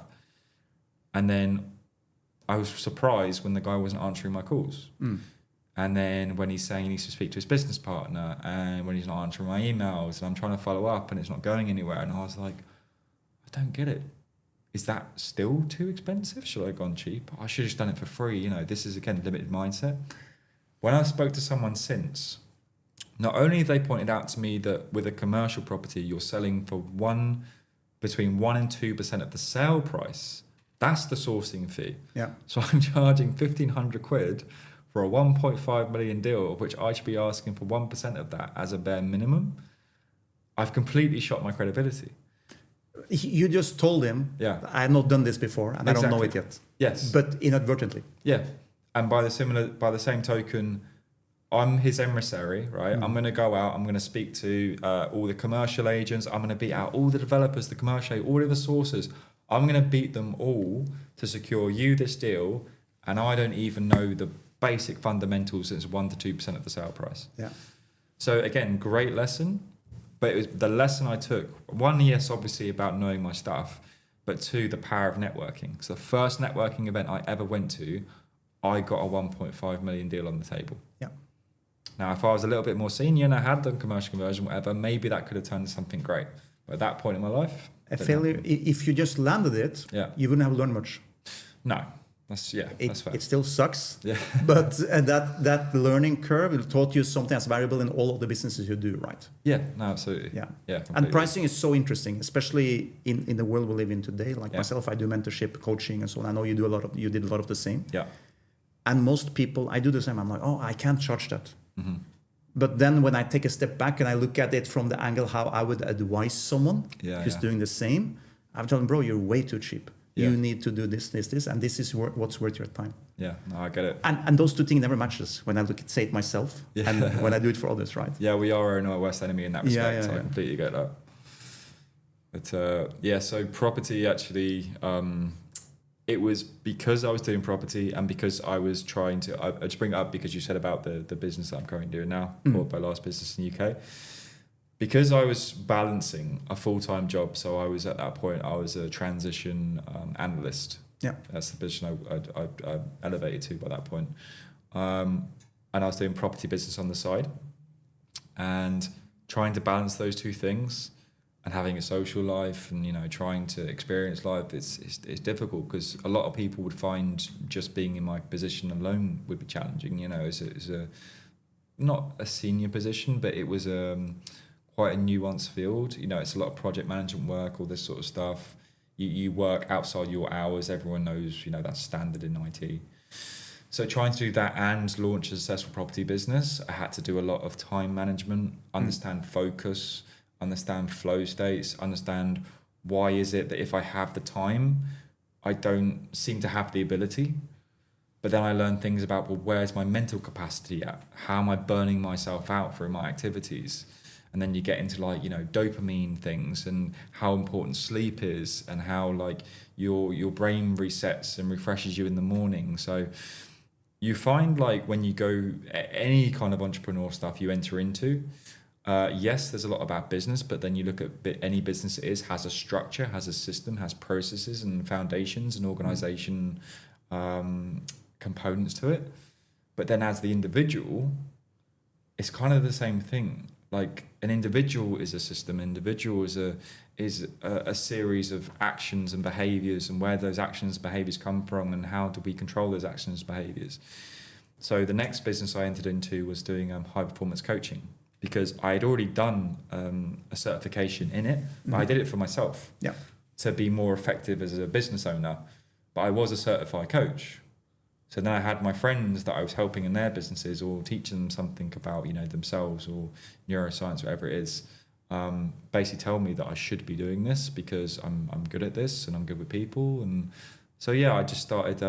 And then I was surprised when the guy wasn't answering my calls. And then when he's saying he needs to speak to his business partner, and when he's not answering my emails, and I'm trying to follow up and it's not going anywhere. And I was like, I don't get it. Is that still too expensive? Should I have gone cheap? I should have just done it for free. This is, again, limited mindset. When I spoke to someone since, not only have they pointed out to me that with a commercial property, you're selling for between 1 and 2% of the sale price, That's the sourcing fee. Yeah. So I'm charging 1,500 quid for a 1.5 million deal, of which I should be asking for 1% of that as a bare minimum. I've completely shot my credibility. You just told him, yeah, I have not done this before and I don't know it yet. Yes. But inadvertently. Yeah. And by the same token, I'm his emissary, right? I'm going to go out, I'm going to speak to all the commercial agents, I'm going to beat out all the developers, the commercial, all of the sources. I'm going to beat them all to secure you this deal, and I don't even know the basic fundamentals. It's 1 to 2% of the sale price. Yeah. So again, great lesson, but it was the lesson I took. One, yes, obviously about knowing my stuff, but two, the power of networking. So the first networking event I ever went to, I got a 1.5 million deal on the table. Yeah. Now, if I was a little bit more senior and I had done commercial conversion, whatever, maybe that could have turned into something great. But at that point in my life, a failure. If you just landed it, you wouldn't have learned much. No, that's fair. It still sucks. Yeah. But that learning curve will taught you something that's valuable in all of the businesses you do, right? Yeah. No, absolutely. Yeah. Yeah. Completely. And pricing is so interesting, especially in the world we live in today. Like myself, I do mentorship, coaching, and so on. I know you did a lot of the same. Yeah. And most people, I do the same. I'm like, oh, I can't charge that. Mm-hmm. But then when I take a step back and I look at it from the angle how I would advise someone who's doing the same, I'm telling them, bro, you're way too cheap. Yeah. You need to do this, and this is what's worth your time. Yeah, no, I get it. And those two things never matches when I say it myself and when I do it for others, right? Yeah, we are our own worst enemy in that respect. Yeah. I completely get that. But so property actually, it was because I was doing property and because I was trying to, I just bring it up because you said about the business that I'm currently doing now, called My Last Business in the UK. Because I was balancing a full-time job, so I was at that point, I was a transition analyst. Yeah. That's the position I elevated to by that point. And I was doing property business on the side and trying to balance those two things and having a social life and, trying to experience life. It's difficult because a lot of people would find just being in my position alone would be challenging. It's not a senior position, but it was quite a nuanced field. It's a lot of project management work, all this sort of stuff. You work outside your hours. Everyone knows, that's standard in IT. So trying to do that and launch a successful property business, I had to do a lot of time management, understand focus, understand flow states, understand why is it that if I have the time, I don't seem to have the ability. But then I learned things about, well, where's my mental capacity at? How am I burning myself out through my activities? And then you get into dopamine things and how important sleep is and how your brain resets and refreshes you in the morning. So you find when you go any kind of entrepreneurial stuff you enter into, yes, there's a lot about business, but then you look at any business has a structure, has a system, has processes and foundations and organization components to it. But then as the individual, it's kind of the same thing. An individual is a system. Individual is a series of actions and behaviors, and where those actions and behaviors come from, and how do we control those actions and behaviors. So the next business I entered into was doing high performance coaching, because I had already done a certification in it, but I did it for myself to be more effective as a business owner. But I was a certified coach. So then I had my friends that I was helping in their businesses or teaching them something about, themselves or neuroscience, whatever it is, basically tell me that I should be doing this because I'm good at this and I'm good with people. And so, I just started,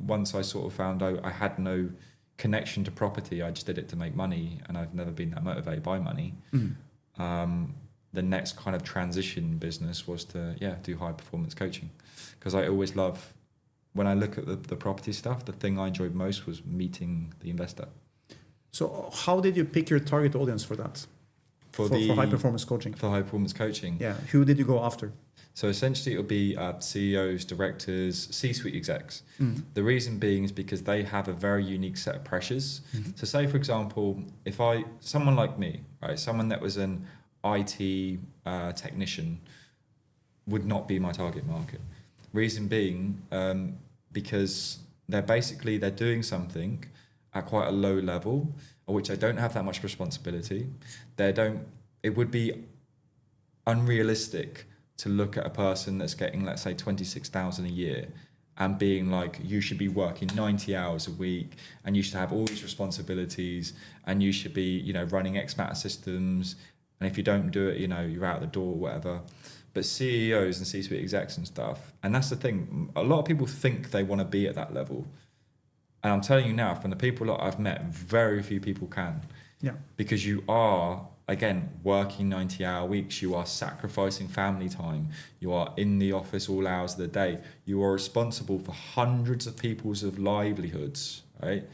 once I sort of found out I had no connection to property, I just did it to make money, and I've never been that motivated by money. The next kind of transition business was to, do high performance coaching, because I always love, when I look at the property stuff, the thing I enjoyed most was meeting the investor. So how did you pick your target audience for that? For high performance coaching? For high performance coaching. Yeah. Who did you go after? So essentially it would be CEOs, directors, C-suite execs. The reason being is because they have a very unique set of pressures. So say, for example, someone like me, right, someone that was an IT technician would not be my target market. Reason being, because they're doing something at quite a low level, of which I don't have that much responsibility. It would be unrealistic to look at a person that's getting, let's say, 26,000 a year and being like, you should be working 90 hours a week and you should have all these responsibilities and you should be, you know, running X amount of systems. And if you don't do it, you know, you're out the door or whatever. But CEOs and C-suite execs and stuff, and that's the thing, a lot of people think they want to be at that level. And I'm telling you now, from the people that I've met, very few people can. Yeah. Because you are, again, working 90-hour weeks, you are sacrificing family time, you are in the office all hours of the day, you are responsible for hundreds of people's of livelihoods, right?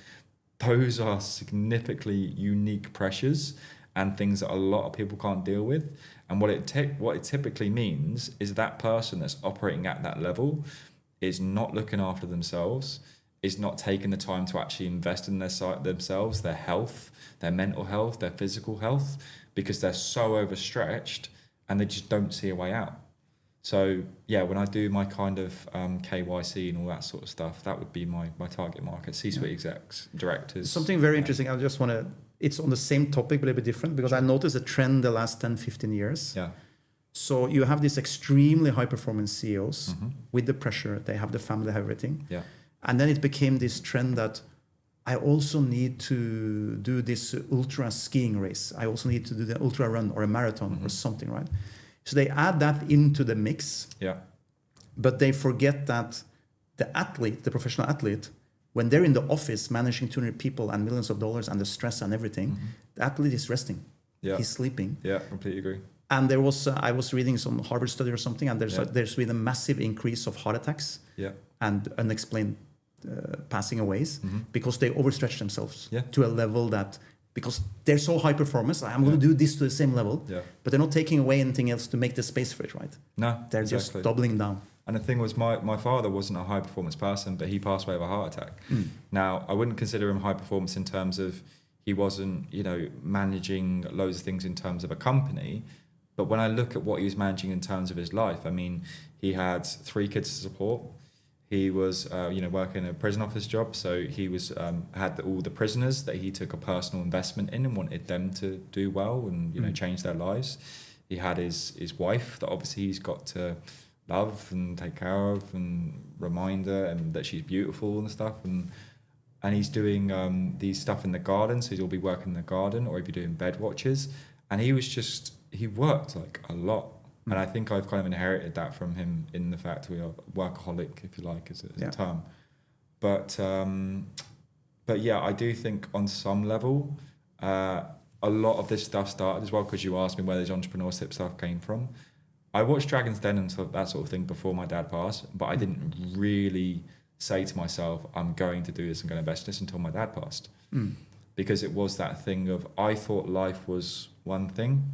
Those are significantly unique pressures and things that a lot of people can't deal with. And what it typically means is that person that's operating at that level is not looking after themselves, is not taking the time to actually invest in themselves, their health, their mental health, their physical health, because they're so overstretched and they just don't see a way out. So yeah, when I do my kind of KYC and all that sort of stuff, that would be my target market, C-suite execs, directors. Something very interesting, I just want to, it's on the same topic, but a bit different, because I noticed a trend the last 10, 15 years. Yeah. So you have these extremely high performance CEOs with the pressure, they have the family, they have everything. Yeah. And then it became this trend that I also need to do this ultra skiing race. I also need to do the ultra run or a marathon or something, right? So they add that into the mix. Yeah. But they forget that the athlete, the professional athlete, when they're in the office managing 200 people and millions of dollars and the stress and everything, the athlete is resting. Yeah. He's sleeping. Yeah, completely agree. And there was, I was reading some Harvard study or something, and there's been a massive increase of heart attacks and unexplained passing aways because they overstretch themselves to a level that, because they're so high performance, I'm going to do this to the same level, but they're not taking away anything else to make the space for it, right? No, they're just doubling down. And the thing was, my father wasn't a high performance person, but he passed away of a heart attack. Now, I wouldn't consider him high performance in terms of he wasn't, you know, managing loads of things in terms of a company. But when I look at what he was managing in terms of his life, I mean, he had 3 kids to support. He was, working a prison office job. So he was had all the prisoners that he took a personal investment in and wanted them to do well and, change their lives. He had his wife that obviously he's got to love and take care of and remind her and that she's beautiful and stuff. And he's doing these stuff in the garden. So he'll be working in the garden or he'll be doing bed watches. And he worked like a lot. And I think I've kind of inherited that from him in the fact we are workaholic, if you like, as a term. But yeah, I do think on some level, a lot of this stuff started as well, because you asked me where this entrepreneurship stuff came from. I watched Dragon's Den and that sort of thing before my dad passed, but I didn't really say to myself, I'm going to do this and going to invest in this until my dad passed. Because it was that thing of, I thought life was one thing.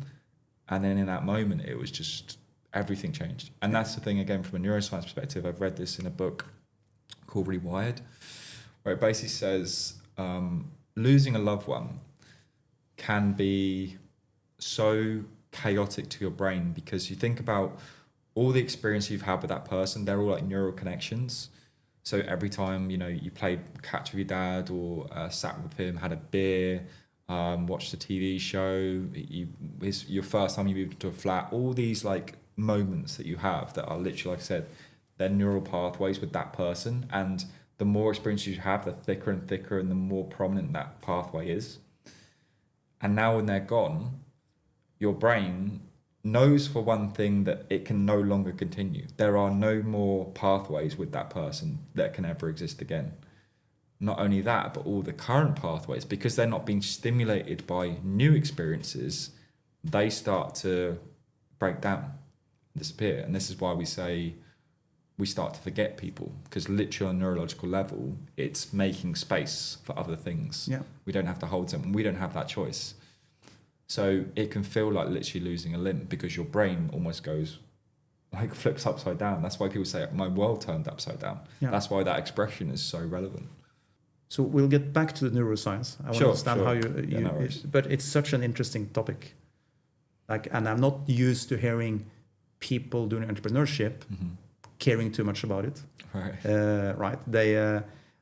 And then in that moment, it was just, everything changed. And that's the thing, again, from a neuroscience perspective, I've read this in a book called Rewired, where it basically says losing a loved one can be so chaotic to your brain, because you think about all the experience you've had with that person, they're all like neural connections. So every time, you played catch with your dad or sat with him, had a beer, watched a TV show, your first time you moved into a flat, all these like moments that you have that are literally, like I said, they're neural pathways with that person. And the more experience you have, the thicker and thicker and the more prominent that pathway is. And now when they're gone, your brain knows for one thing that it can no longer continue. There are no more pathways with that person that can ever exist again. Not only that, but all the current pathways, because they're not being stimulated by new experiences, they start to break down, disappear. And this is why we say we start to forget people, because literally on a neurological level, it's making space for other things. Yeah. We don't have to hold them. We don't have that choice. So it can feel like literally losing a limb, because your brain almost goes, like flips upside down. That's why people say my world turned upside down. Yeah. That's why that expression is so relevant. So we'll get back to the neuroscience. I want to understand how you but it's such an interesting topic. And I'm not used to hearing people doing entrepreneurship caring too much about it. Right. They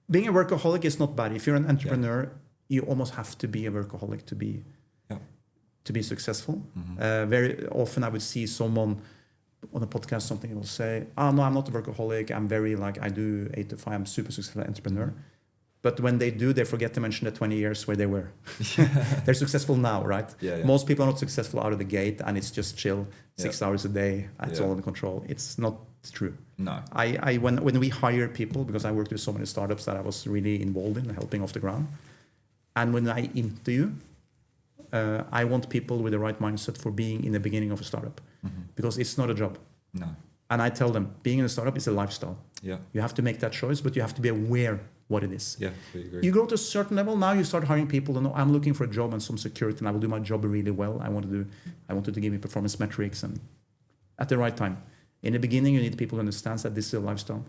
being a workaholic is not bad. If you're an entrepreneur, you almost have to be a workaholic to be successful. Very often I would see someone on a podcast something will say, oh no, I'm not a workaholic, I'm very like, I do 8 to 5, I'm super successful entrepreneur. But when they do, they forget to mention the 20 years where they were. They're successful now, right? Most people are not successful out of the gate, and it's just chill, 6 hours a day, and it's all under control. It's not true. No. When we hire people, because I worked with so many startups that I was really involved in helping off the ground, and when I interview, I want people with the right mindset for being in the beginning of a startup, because it's not a job. No. And I tell them, being in a startup is a lifestyle. Yeah. You have to make that choice, but you have to be aware what it is. Yeah, I agree. You grow to a certain level, now you start hiring people and I'm looking for a job and some security and I will do my job really well. I wanted to give me performance metrics and at the right time. In the beginning, you need people who understand that this is a lifestyle.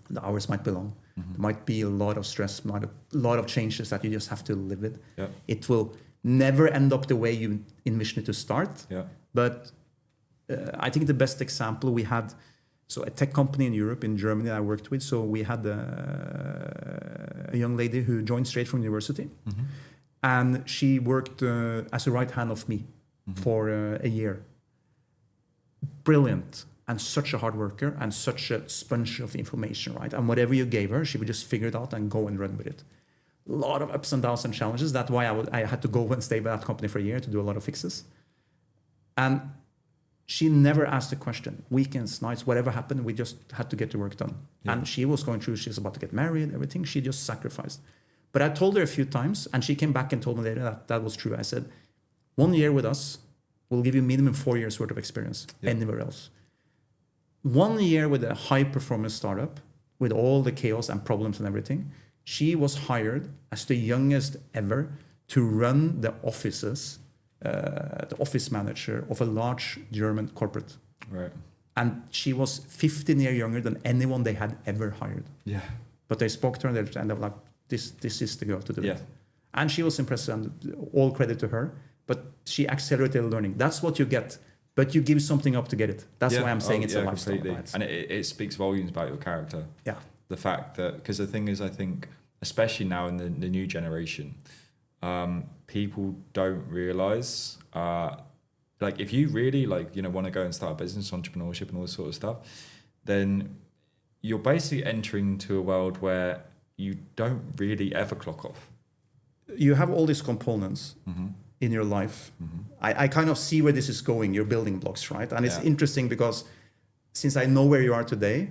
The hours might be long. There might be a lot of stress, a lot of changes that you just have to live with. Yeah. It will never end up the way you envision it to start. Yeah. But I think the best example we had, so a tech company in Europe, in Germany, I worked with. So we had a young lady who joined straight from university, and she worked as a right hand of me for a year. Brilliant, and such a hard worker, and such a sponge of information, right? And whatever you gave her, she would just figure it out and go and run with it. A lot of ups and downs and challenges. That's why I had to go and stay with that company for a year to do a lot of fixes. And she never asked a question. Weekends, nights, whatever happened, we just had to get the work done. Yeah. And she was going through, she was about to get married, everything. She just sacrificed. But I told her a few times, and she came back and told me later that was true. I said, 1 year with us will give you minimum 4 years worth of experience anywhere else. 1 year with a high performance startup, with all the chaos and problems and everything, she was hired as the youngest ever to run the offices, the office manager of a large German corporate. Right. And she was 15 years younger than anyone they had ever hired. Yeah. But they spoke to her and they were like, this is the girl to do it. And she was impressed, and all credit to her. But she accelerated learning. That's what you get. But you give something up to get it. That's why I'm saying it's a lifestyle. Right? And it speaks volumes about your character. Yeah. The fact that, because the thing is, I think, especially now in the new generation, people don't realize, like, if you really want to go and start a business, entrepreneurship and all this sort of stuff, then you're basically entering into a world where you don't really ever clock off. You have all these components in your life. I kind of see where this is going, your building blocks, right? And it's interesting because since I know where you are today,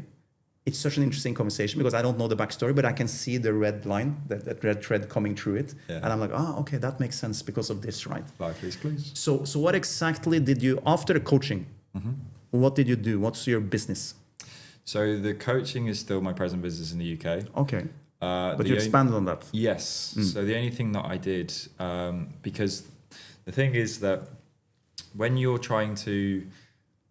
it's such an interesting conversation because I don't know the backstory, but I can see the red line, that red thread coming through it. Yeah. And I'm like, okay, that makes sense because of this, right? Please. So what exactly did you, after the coaching, what did you do? What's your business? So the coaching is still my present business in the UK. Okay. But you expanded on that. Yes. So the only thing that I did, because the thing is that when you're trying to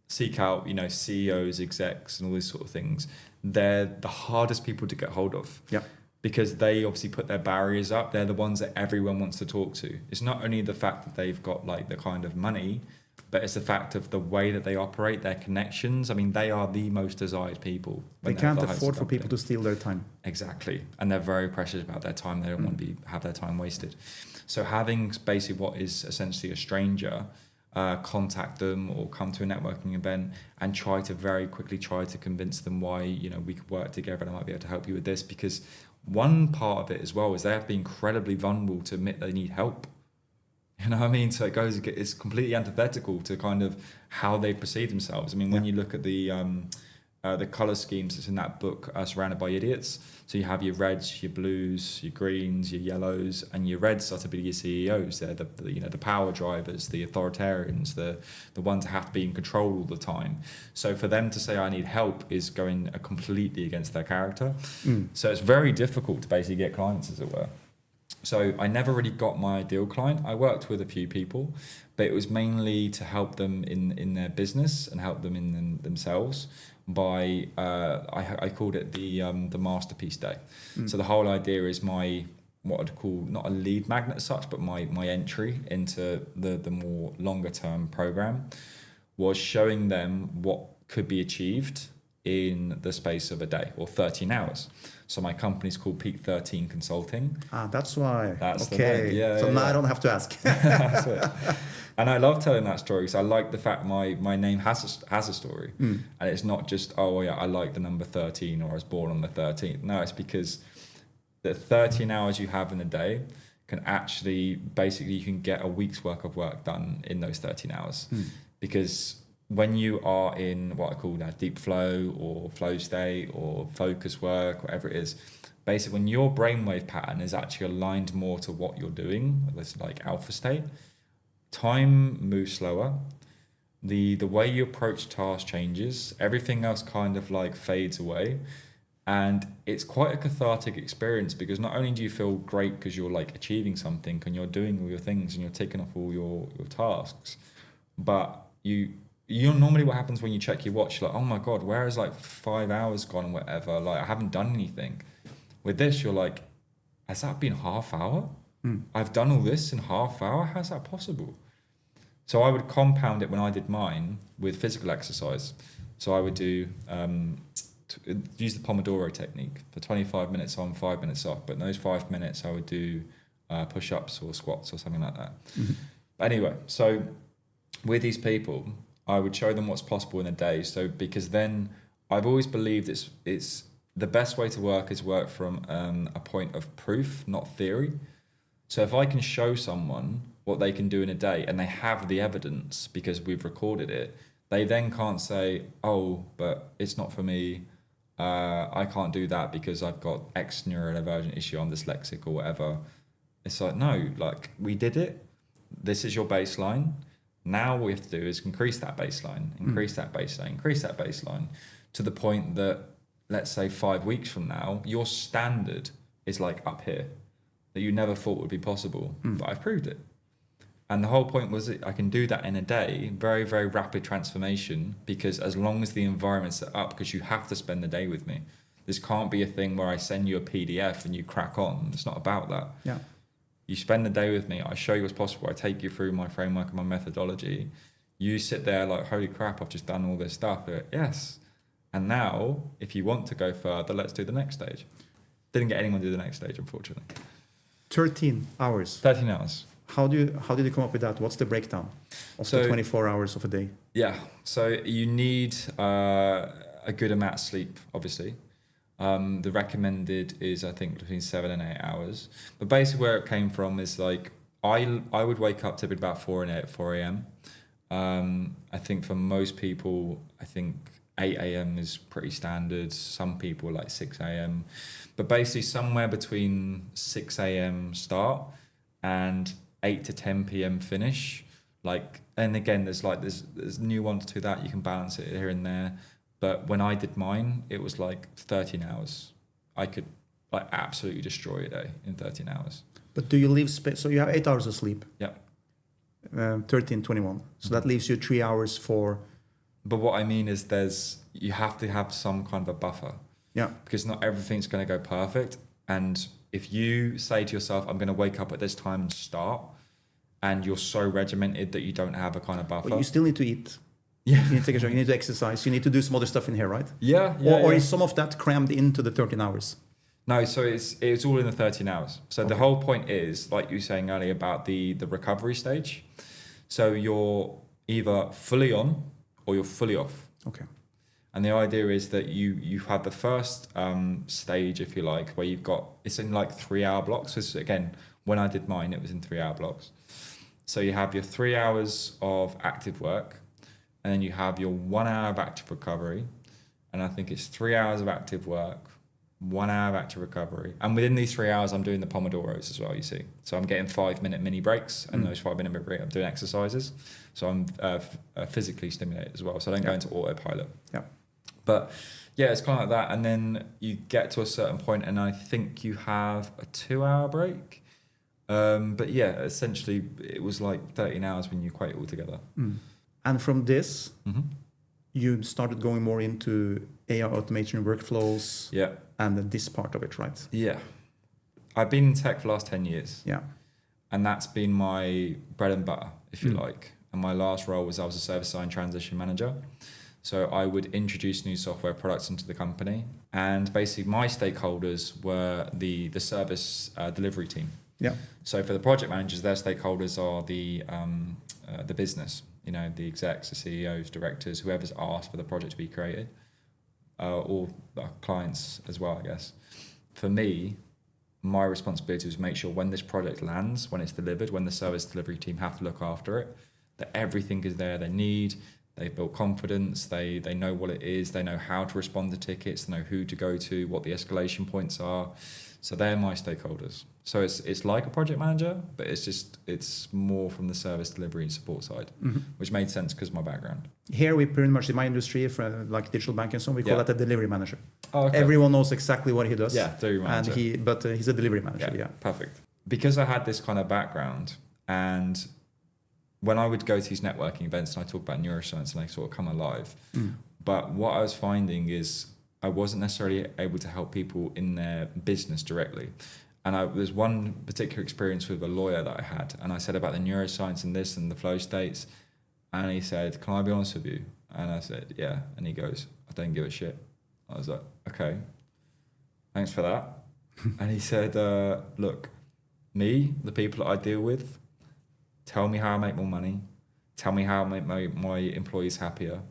seek out, CEOs, execs, and all these sort of things, they're the hardest people to get hold of. Yeah. Because they obviously put their barriers up. They're the ones that everyone wants to talk to. It's not only the fact that they've got the kind of money, but it's the fact of the way that they operate, their connections. I mean, they are the most desired people. They can't afford for people to steal their time. Exactly. And they're very precious about their time. They don't want to have their time wasted. So having basically what is essentially a stranger contact them or come to a networking event and very quickly try to convince them why, we could work together and I might be able to help you with this. Because one part of it as well is they have to be incredibly vulnerable to admit they need help. You know what I mean? So it's completely antithetical to kind of how they perceive themselves. I mean, when you look at the color schemes that's in that book, Surrounded by Idiots. So you have your reds, your blues, your greens, your yellows, and your reds are to be your CEOs. They're the power drivers, the authoritarians, the ones that have to be in control all the time. So for them to say I need help is going completely against their character. So it's very difficult to basically get clients, as it were. So I never really got my ideal client. I worked with a few people, but it was mainly to help them in their business and help them in themselves by, I called it the masterpiece day. So the whole idea is what I'd call not a lead magnet as such, but my entry into the more longer term program was showing them what could be achieved in the space of a day or 13 hours. So my company's called Peak 13 Consulting. That's why. That's okay. The yeah, so yeah, now yeah. I don't have to ask. That's it. And I love telling that story because I like the fact my name has a story. And it's not just, oh yeah, I like the number 13 or I was born on the 13th. No, it's because the 13 hours you have in a day can actually, basically you can get a week's worth of work done in those 13 hours. Because when you are in what I call now deep flow or flow state or focus work, whatever it is, basically when your brainwave pattern is actually aligned more to what you're doing, this like alpha state, time moves slower. The way you approach tasks changes. Everything else kind of like fades away. And it's quite a cathartic experience because not only do you feel great because you're like achieving something and you're doing all your things and you're ticking off all your tasks, but you're normally what happens when you check your watch, like, oh my God, where has like 5 hours gone, whatever, like I haven't done anything. With this, you're like, has that been half hour? I've done all this in half hour? How's that possible? So I would compound it when I did mine with physical exercise. So I would do, use the Pomodoro technique for 25 minutes on, 5 minutes off. But in those 5 minutes, I would do push-ups or squats or something like that. But anyway, so with these people, I would show them what's possible in a day. So because then I've always believed it's the best way to work is work from a point of proof, not theory. So if I can show someone what they can do in a day and they have the evidence because we've recorded it, they then can't say, oh, but it's not for me. I can't do that because I've got X neurodivergent issue, I'm dyslexic or whatever. It's like, no, like we did it. This is your baseline. Now what we have to do is increase that baseline, increase that baseline to the point that, let's say 5 weeks from now, your standard is like up here that you never thought would be possible, but I've proved it. And the whole point was that I can do that in a day, very, very rapid transformation, because as long as the environment's set up, because you have to spend the day with me. This can't be a thing where I send you a PDF and you crack on. It's not about that. Yeah. You spend the day with me, I show you what's possible, I take you through my framework and my methodology. You sit there like, holy crap, I've just done all this stuff. Yes. And now, if you want to go further, let's do the next stage. Didn't get anyone to do the next stage, unfortunately. 13 hours. 13 hours. How did you come up with that? What's the breakdown of the 24 hours of a day? Yeah, so you need a good amount of sleep, obviously. The recommended is, I think, between 7 and 8 hours. But basically where it came from is like, I would wake up typically about 4 a.m. I think for most people, I think 8 a.m. is pretty standard. Some people like 6 a.m. But basically somewhere between 6 a.m. start and 8 to 10 p.m. finish. Like, and again, there's nuance to that. You can balance it here and there. But when I did mine, it was like 13 hours. I could like absolutely destroy a day in 13 hours. But do you leave space? So you have 8 hours of sleep. Yeah. 13, 21. So that leaves you 3 hours for... But what I mean is you have to have some kind of a buffer. Yeah. Because not everything's going to go perfect. And if you say to yourself, I'm going to wake up at this time and start, and you're so regimented that you don't have a kind of buffer. But you still need to eat. Yeah. You need to take a shower, you need to exercise, you need to do some other stuff in here, right? Yeah. Or is some of that crammed into the 13 hours? No, so it's all in the 13 hours. So the whole point is, like you were saying earlier about the recovery stage. So you're either fully on or you're fully off. Okay. And the idea is that you have the first stage, if you like, where it's in like 3 hour blocks. So again, when I did mine, it was in 3 hour blocks. So you have your 3 hours of active work, and then you have your 1 hour of active recovery. And I think it's 3 hours of active work, 1 hour of active recovery. And within these 3 hours, I'm doing the Pomodoros as well, you see. So I'm getting 5-minute mini breaks, and those 5-minute mini breaks, I'm doing exercises. So I'm physically stimulated as well. So I don't go into autopilot. Yeah. But yeah, it's kind of like that. And then you get to a certain point, and I think you have a 2 hour break. But yeah, essentially it was like 13 hours when you equate it all together. And from this, you started going more into AI automation workflows. Yeah. And this part of it, right? Yeah. I've been in tech for the last 10 years. Yeah. And that's been my bread and butter, if you like. And my last role was I was a service design transition manager. So I would introduce new software products into the company, and basically my stakeholders were the service delivery team. Yeah. So for the project managers, their stakeholders are the business, the execs, the CEOs, directors, whoever's asked for the project to be created, or clients as well, I guess. For me, my responsibility was to make sure when this project lands, when it's delivered, when the service delivery team have to look after it, that everything is there they need. They've built confidence, they know what it is, they know how to respond to tickets, they know who to go to, what the escalation points are. So they're my stakeholders. So it's like a project manager, but it's more from the service delivery and support side, which made sense because of my background. Here we pretty much, in my industry, for like digital bank and so on, we call that a delivery manager. Oh, okay. Everyone knows exactly what he does. Yeah, delivery manager. And he's a delivery manager, yeah. Perfect. Because I had this kind of background, and when I would go to these networking events and I talk about neuroscience and I sort of come alive, but what I was finding is I wasn't necessarily able to help people in their business directly. And there's one particular experience with a lawyer that I had, and I said about the neuroscience and this and the flow states, and he said, "Can I be honest with you?" And I said, "Yeah." And he goes, "I don't give a shit." I was like, "Okay, thanks for that." And he said, "Look, me, the people that I deal with, tell me how I make more money. Tell me how I make my employees happier.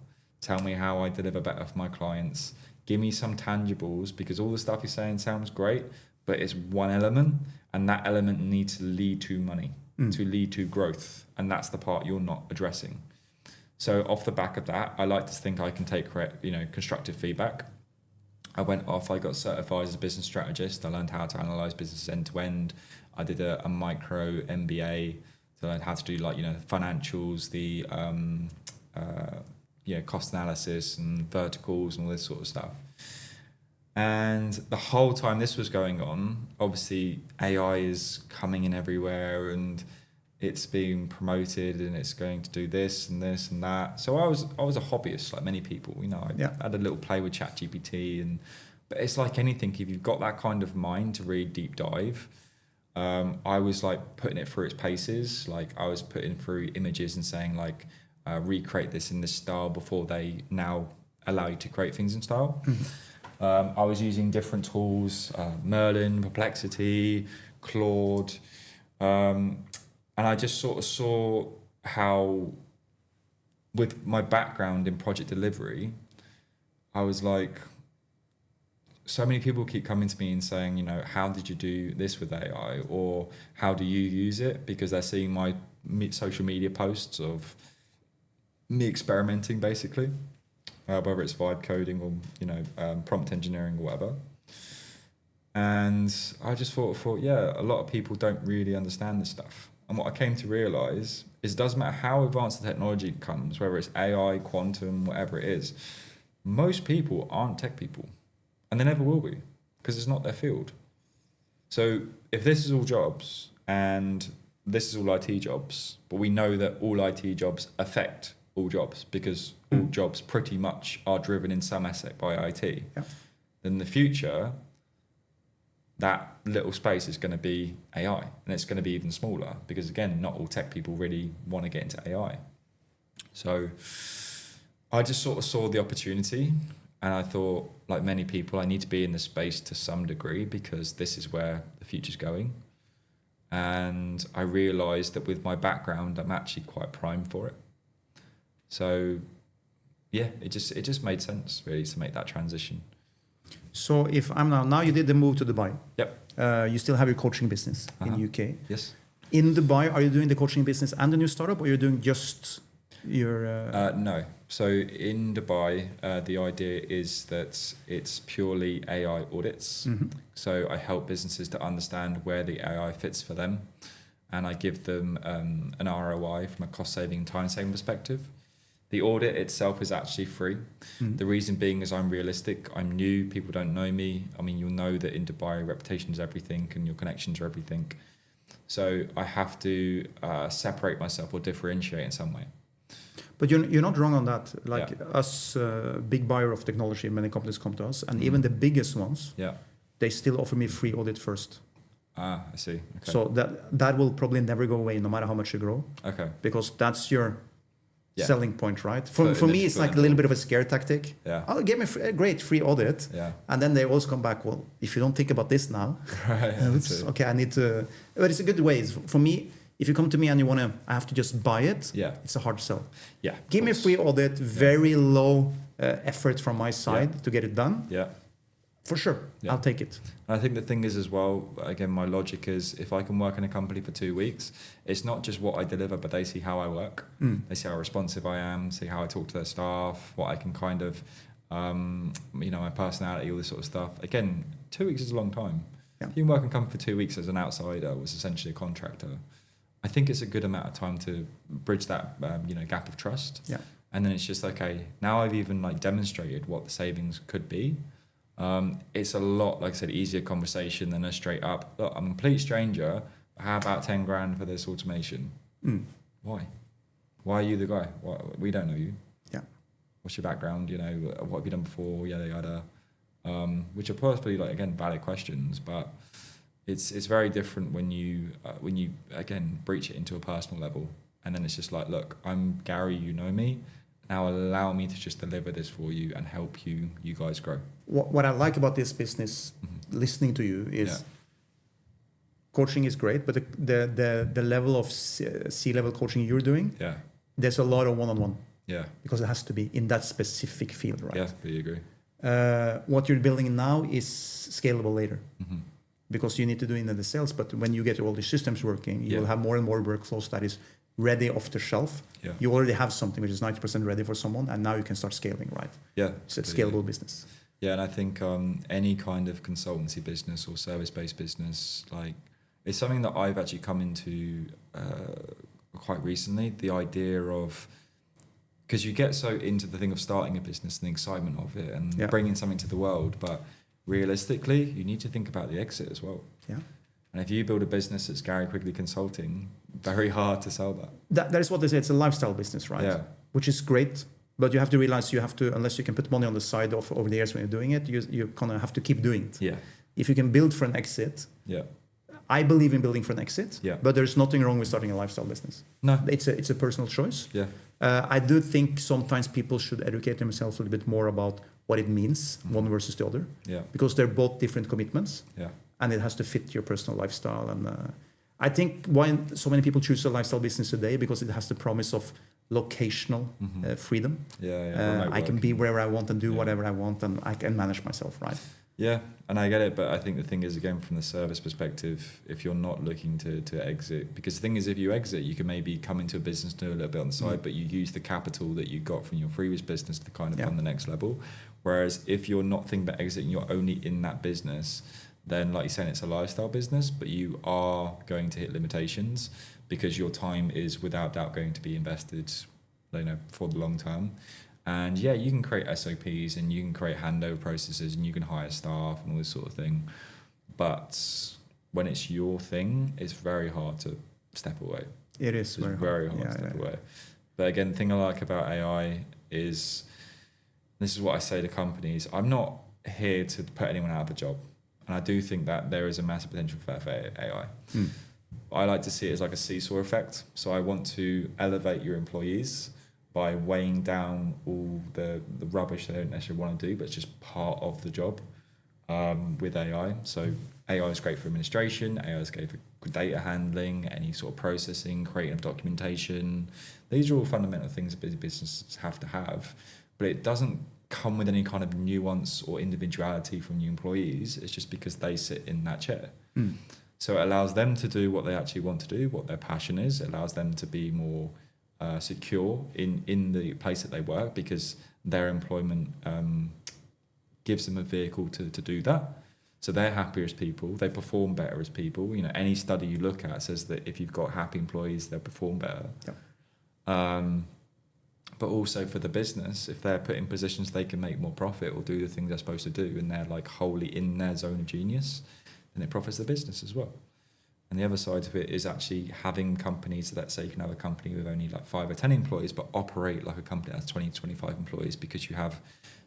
Tell me how I deliver better for my clients. Give me some tangibles, because all the stuff you're saying sounds great, but it's one element, and that element needs to lead to money, to lead to growth, and that's the part you're not addressing." So off the back of that, I like to think I can take constructive feedback. I went off, I got certified as a business strategist. I learned how to analyze businesses end to end. I did a micro MBA. So I learned how to do financials, the cost analysis and verticals and all this sort of stuff. And the whole time this was going on, obviously AI is coming in everywhere, and it's being promoted, and it's going to do this and this and that. So I was a hobbyist, like many people. I had a little play with ChatGPT, but it's like anything. If you've got that kind of mind to really deep dive, I was like putting it through its paces. Like I was putting through images and saying recreate this in this style before they now allow you to create things in style. I was using different tools, Merlin, Perplexity, Claude, and I just sort of saw how, with my background in project delivery, I was like, so many people keep coming to me and saying, how did you do this with AI, or how do you use it? Because they're seeing my social media posts of me experimenting, basically, whether it's vibe coding or prompt engineering or whatever. And I just thought, a lot of people don't really understand this stuff. And what I came to realize is it doesn't matter how advanced the technology comes, whether it's AI, quantum, whatever it is, most people aren't tech people. And they never will be, because it's not their field. So if this is all jobs, and this is all IT jobs, but we know that all IT jobs affect all jobs, because all jobs pretty much are driven in some aspect by IT, then in the future, that little space is going to be AI, and it's going to be even smaller, because again, not all tech people really want to get into AI. So I just sort of saw the opportunity. And I thought, like many people, I need to be in the space to some degree, because this is where the future's going. And I realised that with my background, I'm actually quite primed for it. So, it just made sense, really, to make that transition. So if I'm now you did the move to Dubai. Yep. You still have your coaching business in UK. Yes. In Dubai, are you doing the coaching business and the new startup, or you're doing just your... No. So in Dubai, the idea is that it's purely AI audits. So I help businesses to understand where the AI fits for them, and I give them an ROI from a cost-saving, time-saving perspective. The audit itself is actually free. The reason being is I'm realistic. I'm new. People don't know me. I mean, you'll know that in Dubai, reputation is everything, and your connections are everything. So I have to separate myself or differentiate in some way. But you're not wrong on that. Like us, big buyer of technology, many companies come to us, and even the biggest ones, they still offer me free audit first. Ah, I see. Okay. So that will probably never go away, no matter how much you grow. Okay. Because that's your selling point, right? For me, it's like a little bit of a scare tactic. Yeah. Oh, give me a great free audit. Yeah. And then they always come back, well, if you don't think about this now, right, okay, I need to. But it's a good way. For me, if you come to me and I have to just buy it, it's a hard sell. Yeah. Give me a free audit, very low effort from my side to get it done. Yeah. For sure, I'll take it. And I think the thing is as well, again, my logic is if I can work in a company for 2 weeks, it's not just what I deliver, but they see how I work. They see how responsive I am, see how I talk to their staff, what I can kind of, my personality, all this sort of stuff. Again, 2 weeks is a long time. Yeah. If you can work in a company for 2 weeks as an outsider, was essentially a contractor, I think it's a good amount of time to bridge that, gap of trust. Yeah. And then it's just, okay, now I've even demonstrated what the savings could be. It's a lot, like I said, easier conversation than a straight up, look, I'm a complete stranger, how about 10 grand for this automation? Why are you the guy? We don't know you. Yeah. What's your background? What have you done before? Yada yada. Which are possibly again valid questions, but it's very different when you again breach it into a personal level, and then it's just like, look, I'm Gary, you know me. Now allow me to just deliver this for you and help you guys grow. What I like about this business, listening to you, is coaching is great, but the level of C-level coaching you're doing, there's a lot of one-on-one. Yeah. Because it has to be in that specific field, right? Yeah, I agree. What you're building now is scalable later. Because you need to do it in the sales, but when you get all the systems working, you will have more and more workflows that is ready off the shelf. Yeah. You already have something which is 90% ready for someone, and now you can start scaling, right? Yeah. It's a scalable business. Yeah, and I think any kind of consultancy business or service-based business, it's something that I've actually come into quite recently, the idea of, because you get so into the thing of starting a business and the excitement of it and bringing something to the world, but realistically, you need to think about the exit as well. Yeah. And if you build a business that's Gary Quigley Consulting, very hard to sell that. That is what they say. It's a lifestyle business, right? Yeah. Which is great, but you have to realize unless you can put money on the side over the years when you're doing it, you kind of have to keep doing it. Yeah. If you can build for an exit, I believe in building for an exit, but there's nothing wrong with starting a lifestyle business. No. It's a personal choice. Yeah. I do think sometimes people should educate themselves a little bit more about what it means, one versus the other. Yeah. Because they're both different commitments. Yeah. And it has to fit your personal lifestyle. And I think why so many people choose a lifestyle business today, because it has the promise of locational freedom. I can be wherever I want and do whatever I want, and I can manage myself, right? Yeah, and I get it, but I think the thing is, again, from the service perspective, if you're not looking to exit, because the thing is, if you exit, you can maybe come into a business, do a little bit on the side, but you use the capital that you got from your previous business to kind of fund the next level. Whereas if you're not thinking about exiting, you're only in that business, then like you're saying, it's a lifestyle business, but you are going to hit limitations because your time is without doubt going to be invested, for the long term. And you can create SOPs and you can create handover processes and you can hire staff and all this sort of thing. But when it's your thing, it's very hard to step away. It is very hard to step away. But again, the thing I like about AI is, this is what I say to companies, I'm not here to put anyone out of a job. And I do think that there is a massive potential for AI. I like to see it as like a seesaw effect. So I want to elevate your employees by weighing down all the rubbish they don't necessarily want to do, but it's just part of the job with AI. So AI is great for administration, AI is great for data handling, any sort of processing, creating of documentation. These are all fundamental things that busy businesses have to have, but it doesn't come with any kind of nuance or individuality from new employees. It's just because they sit in that chair. So it allows them to do what they actually want to do, what their passion is. It allows them to be more secure in the place that they work, because their employment gives them a vehicle to do that. So they're happier as people, they perform better as people. Any study you look at says that if you've got happy employees, they'll perform better. But also for the business, if they're put in positions they can make more profit or do the things they're supposed to do, and they're wholly in their zone of genius, then it profits the business as well. And the other side of it is actually having companies. So let's say you can have a company with only 5 or 10 employees, but operate like a company that has 20, 25 employees, because you have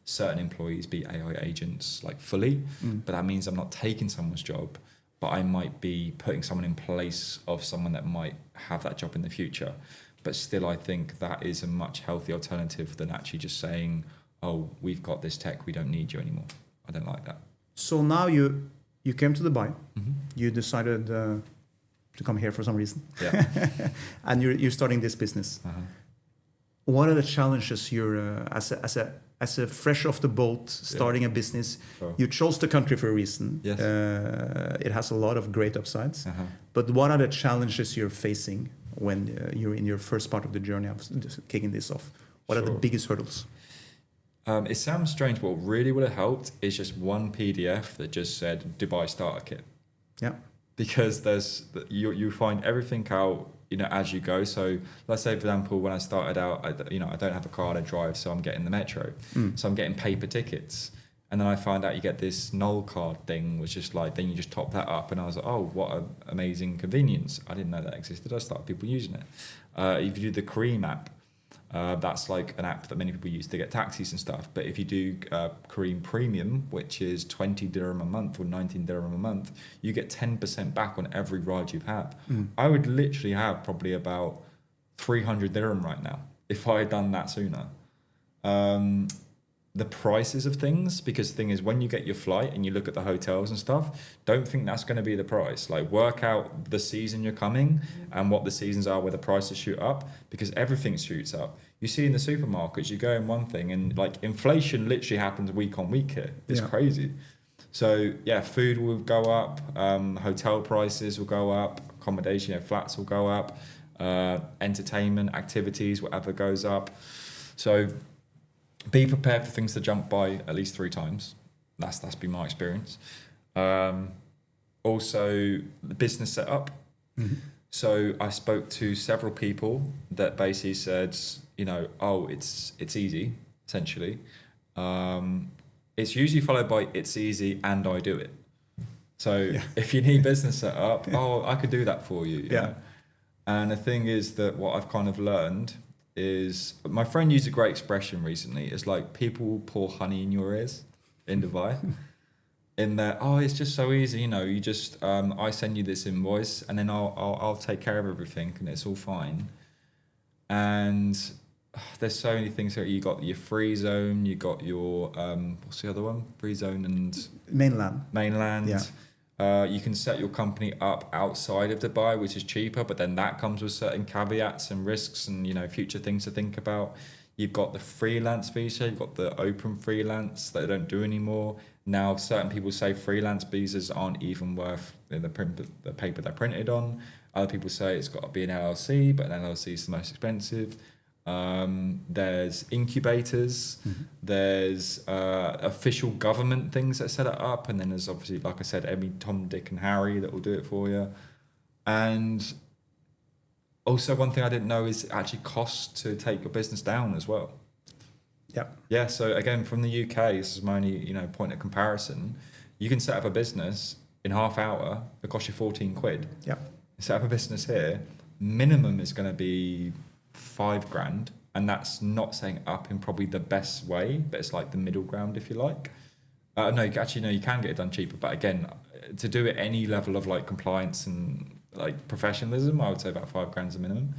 certain employees be AI agents fully. But that means I'm not taking someone's job, but I might be putting someone in place of someone that might have that job in the future. but still I think that is a much healthier alternative than actually just saying, oh, we've got this tech, we don't need you anymore. I don't like that. So now you came to Dubai, you decided to come here for some reason, and you're starting this business. What are the challenges you're as a fresh off the boat starting a business? You chose the country for a reason. Yes. It has a lot of great upsides, but what are the challenges you're facing when you're in your first part of the journey of kicking this off? What are the biggest hurdles? It sounds strange, but what really would have helped is just one PDF that just said Dubai Starter Kit. Yeah. Because you find everything out, as you go. So let's say, for example, when I started out, I don't have a car to drive, so I'm getting the metro. So I'm getting paper tickets. And then I find out you get this null card thing, which is like, then you just top that up. And I was like, oh, what an amazing convenience. I didn't know that existed. I started people using it. If you do the Careem app, that's like an app that many people use to get taxis and stuff. But if you do Careem Premium, which is 20 dirham a month or 19 dirham a month, you get 10% back on every ride you have. I would literally have probably about 300 dirham right now if I had done that sooner. The prices of things, because the thing is, when you get your flight and you look at the hotels and stuff, don't think that's going to be the price. Like, work out the season you're coming and what the seasons are where the prices shoot up, because everything shoots up. You see in the supermarkets, you go in one thing and like inflation literally happens week on week here. It's crazy. So yeah, food will go up, hotel prices will go up, accommodation, flats will go up, entertainment, activities, whatever goes up. So be prepared for things to jump by at least 3 times. That's been my experience. Also, the business setup. So I spoke to several people that basically said, oh, it's easy, essentially. It's usually followed by it's easy and I do it. So if you need business setup, oh, I could do that for you. you know? And the thing is that what I've kind of learned is, my friend used a great expression recently. It's like, people will pour honey in your ears in Dubai. In that, oh, it's just so easy, you just I send you this invoice and then I'll take care of everything and it's all fine. And there's so many things here. You got your free zone, you got your what's the other one? Free zone and mainland. You can set your company up outside of Dubai, which is cheaper, but then that comes with certain caveats and risks and future things to think about. You've got the freelance visa, you've got the open freelance that they don't do anymore. Now, certain people say freelance visas aren't even worth the paper they're printed on. Other people say it's got to be an LLC, but an LLC is the most expensive. There's incubators, there's official government things that set it up, and then there's obviously, like I said, every Tom, Dick and Harry that will do it for you. And also, one thing I didn't know is it actually costs to take your business down as well. Yeah, so again, from the UK, this is my only point of comparison. You can set up a business in half hour, it costs you 14 quid. Set up a business here, minimum is going to be 5 grand, and that's not saying up in probably the best way, but it's like the middle ground, if you like. No, you can get it done cheaper, but again, to do it any level of like compliance and like professionalism, I would say about 5 grand is a minimum.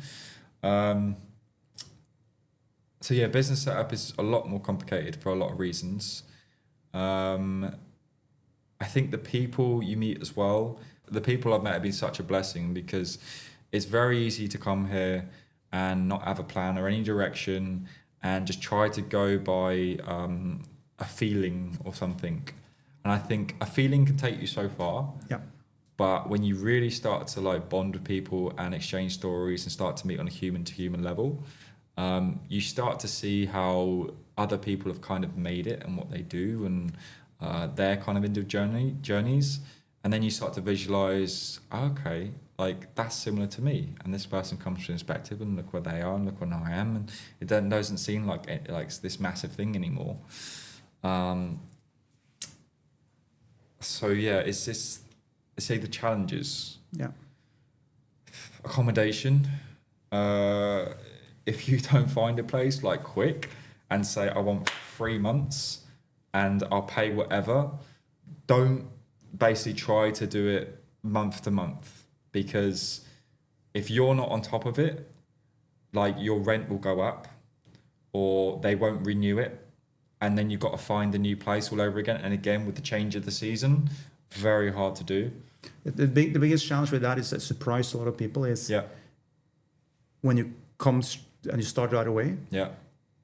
So yeah, business setup is a lot more complicated for a lot of reasons. I think the people you meet as well, the people I've met have been such a blessing, because it's very easy to come here and not have a plan or any direction and just try to go by a feeling or something. And I think a feeling can take you so far. But when you really start to like bond with people and exchange stories and start to meet on a human to human level, you start to see how other people have kind of made it and what they do and their kind of individual journeys. And then you start to visualize, okay, like that's similar to me. And this person comes from perspective and look where they are and look where I am. And it doesn't seem like this massive thing anymore. So yeah, it's just, say the challenges. Accommodation. If you don't find a place like quick and say, I want 3 months and I'll pay whatever, don't basically try to do it month to month, because if you're not on top of it, like your rent will go up, or they won't renew it, and then you've got to find a new place all over again. And again, with the change of the season, very hard to do. The biggest challenge with that is that surprised a lot of people is when you come and you start right away. Yeah.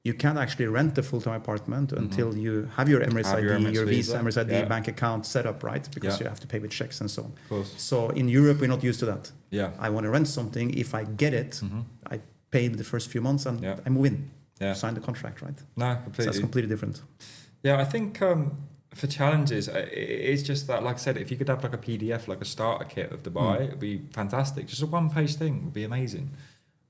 You can't actually rent a full-time apartment until you have your Emirates ID, your Visa, Emirates ID, bank account set up, right? Because you have to pay with checks and so on. Of course. So in Europe, we're not used to that. Yeah. I want to rent something. If I get it, I pay the first few months and I move in. Yeah. Sign the contract, right? No, completely. So that's completely different. Yeah, I think for challenges, it's just that, like I said, if you could have like a PDF, like a starter kit of Dubai, it would be fantastic. Just a one-page thing would be amazing.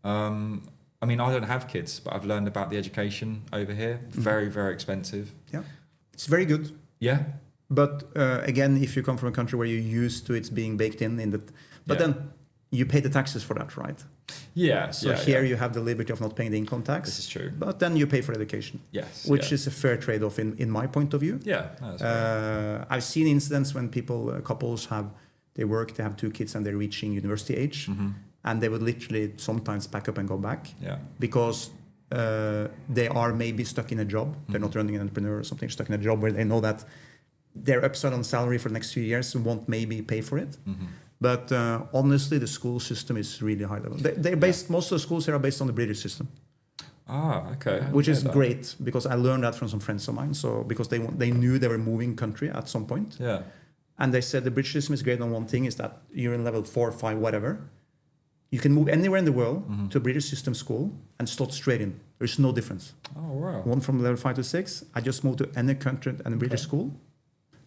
I mean, I don't have kids, but I've learned about the education over here. Very, very expensive. Yeah, it's very good. Yeah. But again, if you come from a country where you're used to it being baked in that, but then you pay the taxes for that, right? Yeah. So here you have the liberty of not paying the income tax. This is true. But then you pay for education. Yes. Which is a fair trade-off in my point of view. Yeah. No, that's I've seen incidents when couples they have 2 kids and they're reaching university age. And they would literally sometimes pack up and go back because they are maybe stuck in a job. They're not running an entrepreneur or something, stuck in a job where they know that their upside on salary for the next few years won't maybe pay for it. But honestly, the school system is really high level. They're based. Most of the schools here are based on the British system. Ah, okay. Which is great because I learned that from some friends of mine. So because they knew they were moving country at some point. Yeah. And they said the British system is great on one thing is that you're in level 4, 5, whatever. You can move anywhere in the world to a British system school and slot straight in. There's no difference. Oh, wow. One from level 5 to 6. I just moved to any country and a British school.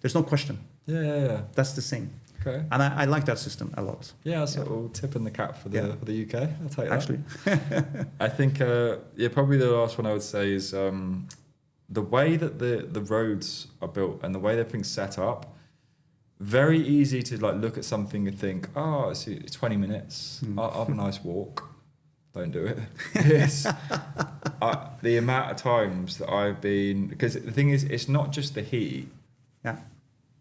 There's no question. Yeah. That's the same. Okay. And I like that system a lot. Yeah, so we'll tip in the cap for the UK. I'll take that. Actually. I think, probably the last one I would say is the way that the roads are built and the way everything's set up. Very easy to like look at something and think, oh, it's 20 minutes. I'll have a nice walk. Don't do it. The amount of times that I've been, because the thing is, it's not just the heat. Yeah.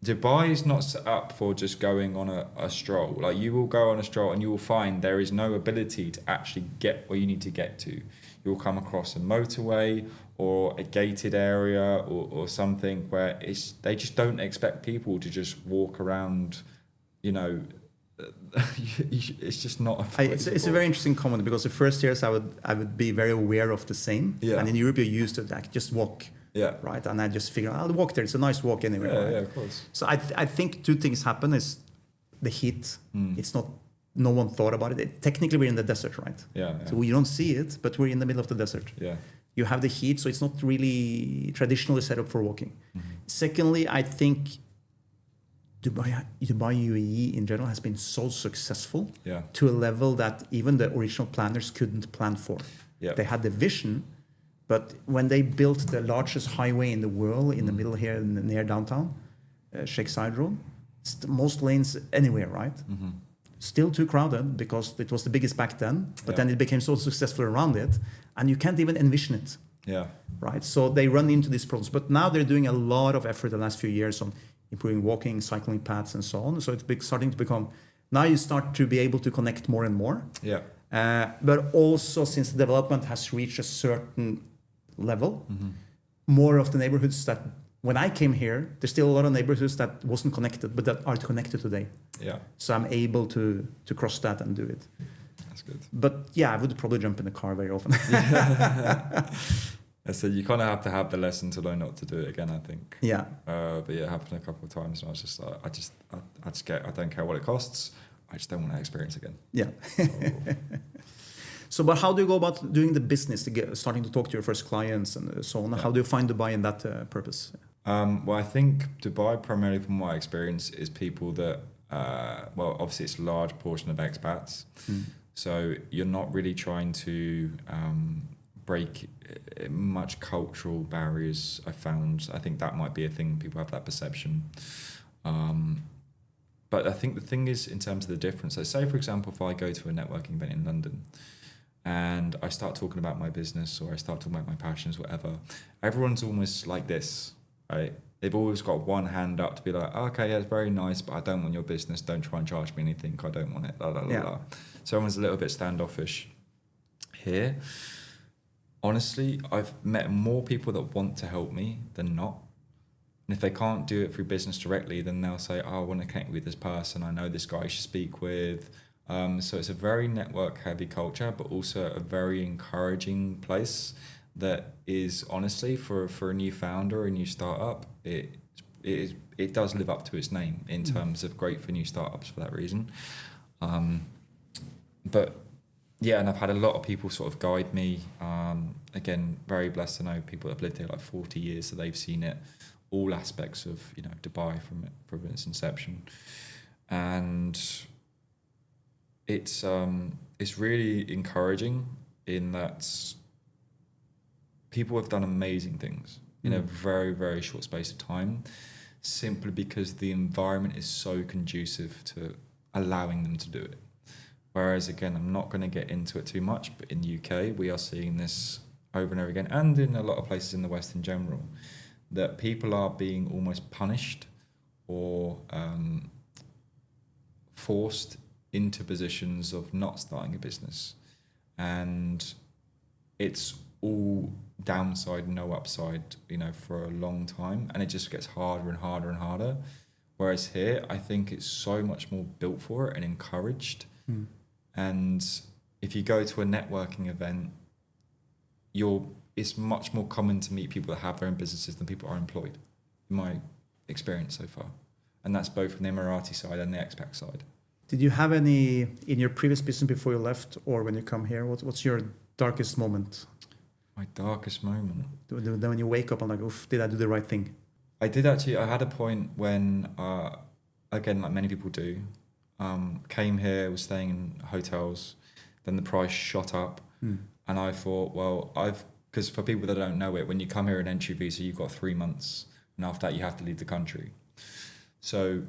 Dubai is not set up for just going on a stroll. Like you will go on a stroll and you will find there is no ability to actually get where you need to get to. You'll come across a motorway or a gated area or something where they just don't expect people to just walk around, it's just not. It's a very interesting comment because the first years I would be very aware of the same. Yeah. And in Europe you're used to like just walk. Yeah. Right. And I just figure I'll walk there. It's a nice walk anyway. Yeah, right? Yeah, of course. So I think 2 things happen is the heat. It's not. No one thought about it. Technically, we're in the desert, right? Yeah. So you don't see it, but we're in the middle of the desert. Yeah. You have the heat, so it's not really traditionally set up for walking. Secondly, I think Dubai UAE in general has been so successful to a level that even the original planners couldn't plan for. Yeah. They had the vision, but when they built the largest highway in the world in the middle here near downtown, Sheikh Zayed Road, it's the most lanes anywhere, right? Still too crowded because it was the biggest back then, but then it became so successful around it, and you can't even envision it. Yeah. Right. So they run into these problems, but now they're doing a lot of effort the last few years on improving walking, cycling paths, and so on. So it's starting to become. Now you start to be able to connect more and more. Yeah. But also since the development has reached a certain level, more of the neighborhoods that. When I came here, there's still a lot of neighborhoods that wasn't connected, but that are connected today. Yeah. So I'm able to cross that and do it. That's good. But yeah, I would probably jump in the car very often. So you kind of have to have the lesson to learn not to do it again, I think. Yeah. But it happened a couple of times, and I was just like, I don't care what it costs. I just don't want to experience again. Yeah. So, but how do you go about doing the business, starting to talk to your first clients and so on? Yeah. How do you find Dubai in that purpose? Well, I think Dubai, primarily from my experience, is people that, obviously it's a large portion of expats. So you're not really trying to break much cultural barriers, I found. I think that might be a thing. People have that perception. But I think the thing is, in terms of the difference, so say, for example, if I go to a networking event in London, and I start talking about my business or I start talking about my passions, whatever, everyone's almost like this, right? They've always got one hand up to be like, okay, yeah, it's very nice, but I don't want your business. Don't try and charge me anything. I don't want it. La, la, la, la. So everyone's a little bit standoffish. here, honestly, I've met more people that want to help me than not. And if they can't do it through business directly, then they'll say, oh, I want to connect with this person. I know this guy you should speak with. So it's a very network heavy culture, but also a very encouraging place that is honestly for a new founder, a new startup, it does live up to its name in terms of great for new startups for that reason. But yeah, and I've had a lot of people sort of guide me. Again, very blessed to know people that have lived here like 40 years, so they've seen it, all aspects of Dubai from its inception, and it's really encouraging in that people have done amazing things in a very, very short space of time, simply because the environment is so conducive to allowing them to do it. Whereas, again, I'm not going to get into it too much, but in the UK, we are seeing this over and over again, and in a lot of places in the West in general, that people are being almost punished or forced into positions of not starting a business. And it's all downside, no upside, for a long time. And it just gets harder and harder and harder. Whereas here, I think it's so much more built for it and encouraged. And if you go to a networking event, it's much more common to meet people that have their own businesses than people are employed, in my experience so far. And that's both from the Emirati side and the expat side. Did you have any in your previous business before you left, or when you come here? What's your darkest moment? My darkest moment? When you wake up and like, oof, did I do the right thing? I did actually. I had a point when, again, like many people do, came here, was staying in hotels, then the price shot up. And I thought, well, because for people that don't know it, when you come here an entry visa, you've got 3 months. And after that, you have to leave the country. So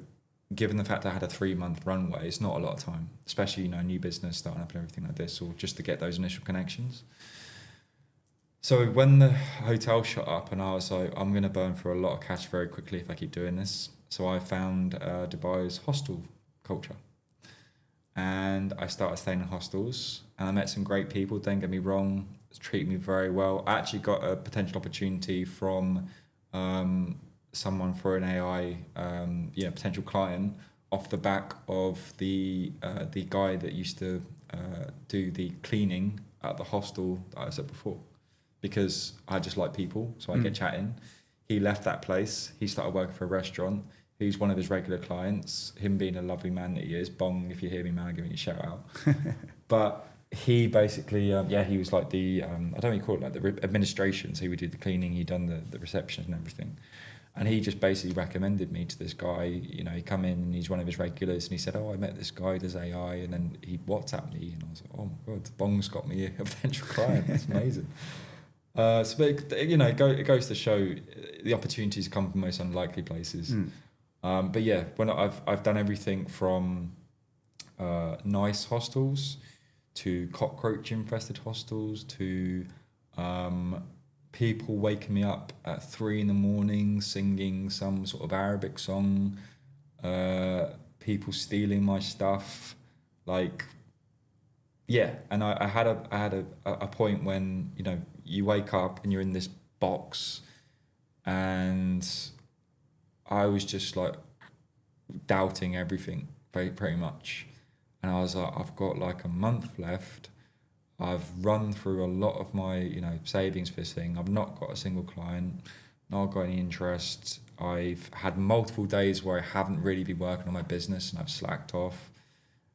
given the fact I had a 3-month runway, it's not a lot of time, especially, new business starting up and everything like this, or just to get those initial connections. So when the hotel shut up and I was like, I'm going to burn through a lot of cash very quickly if I keep doing this. So I found Dubai's hostel culture. And I started staying in hostels and I met some great people, don't get me wrong, treated me very well. I actually got a potential opportunity from someone for an AI potential client off the back of the guy that used to do the cleaning at the hostel that I said before, because I just like people, so I get chatting. He left that place, he started working for a restaurant. He's one of his regular clients, him being a lovely man that he is. Bong, if you hear me, man, I'm giving you a shout out. But he basically, he was like the, I don't know what you call it, like the administration. So he would do the cleaning, he'd done the reception and everything. And he just basically recommended me to this guy. He come in and he's one of his regulars, and he said, oh, I met this guy, does AI. And then he WhatsApped me and I was like, oh my God, Bong's got me a potential client. That's amazing. It goes to show the opportunities come from most unlikely places. But yeah, when I've done everything from nice hostels to cockroach infested hostels to people waking me up at 3 a.m. singing some sort of Arabic song, people stealing my stuff, and I had a point when you wake up and you're in this box, and I was just like doubting everything pretty much. And I was like, I've got like a month left. I've run through a lot of my, savings for this thing. I've not got a single client, not got any interest. I've had multiple days where I haven't really been working on my business and I've slacked off.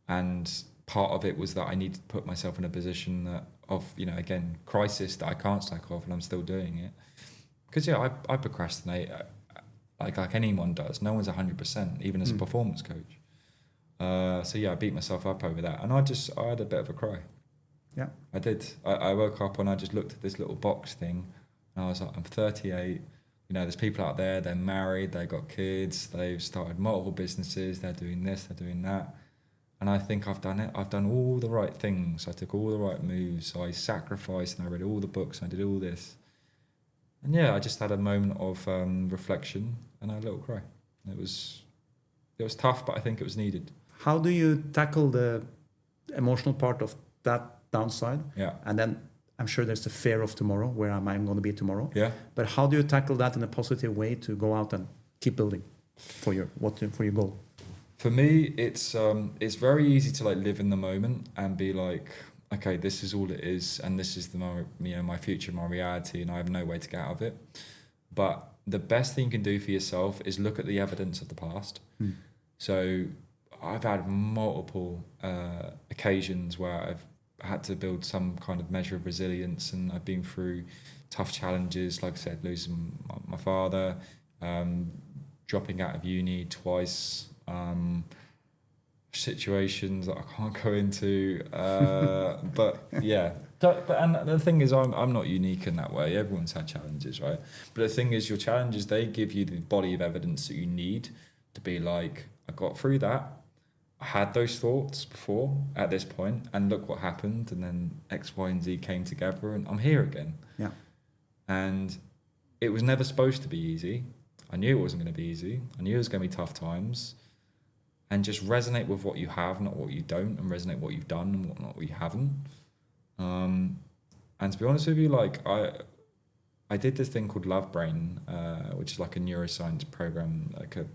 And part of it was that I need to put myself in a position again, crisis, that I can't slack off, and I'm still doing it. Because I procrastinate like anyone does. No one's 100%, even as a performance coach. I beat myself up over that, and I had a bit of a cry. Yeah, I did. I woke up and I just looked at this little box thing, and I was like, I'm 38. There's people out there. They're married. They got kids. They've started multiple businesses. They're doing this. They're doing that. And I think I've done it. I've done all the right things. I took all the right moves. I sacrificed and I read all the books. And I did all this. And I just had a moment of reflection and I had a little cry. It was tough, but I think it was needed. How do you tackle the emotional part of that downside. Yeah. And then I'm sure there's the fear of tomorrow. Where am I going to be tomorrow? Yeah. But how do you tackle that in a positive way to go out and keep building for your goal? For me, it's very easy to like live in the moment and be like, okay, this is all it is, and this is my future, my reality, and I have no way to get out of it. But the best thing you can do for yourself is look at the evidence of the past. So I've had multiple occasions where I've had to build some kind of measure of resilience, and I've been through tough challenges, like I said, losing my father, dropping out of uni twice, situations that I can't go into, but yeah. And the thing is, I'm not unique in that way. Everyone's had challenges, right? But the thing is, your challenges, they give you the body of evidence that you need to be like, I got through that. I had those thoughts before at this point, and look what happened. And then X, Y, and Z came together, and I'm here again. Yeah. And it was never supposed to be easy. I knew it wasn't going to be easy. I knew it was going to be tough times. And just resonate with what you have, not what you don't, and resonate what you've done and what you haven't. And to be honest with you, like I did this thing called Love Brain, which is like a neuroscience program, like a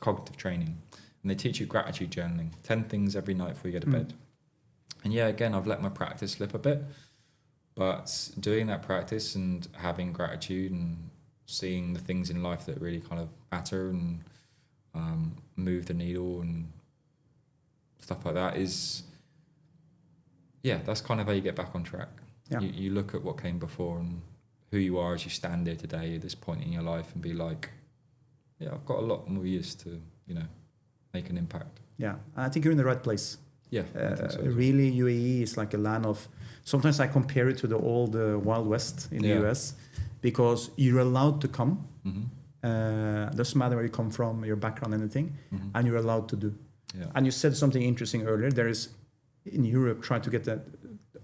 cognitive training. And they teach you gratitude journaling, 10 things every night before you go to bed. And yeah, again, I've let my practice slip a bit, but doing that practice and having gratitude and seeing the things in life that really kind of matter and move the needle and stuff like that is, yeah, that's kind of how you get back on track. Yeah. You look at what came before and who you are as you stand here today at this point in your life and be like, yeah, I've got a lot more years to, make an impact. Yeah, I think you're in the right place. Yeah, I think so. Really, UAE is like a land of, sometimes I compare it to the old Wild West in the US, because you're allowed to come. Doesn't matter where you come from, your background, anything, and you're allowed to do. Yeah. And you said something interesting earlier. There is, in Europe, trying to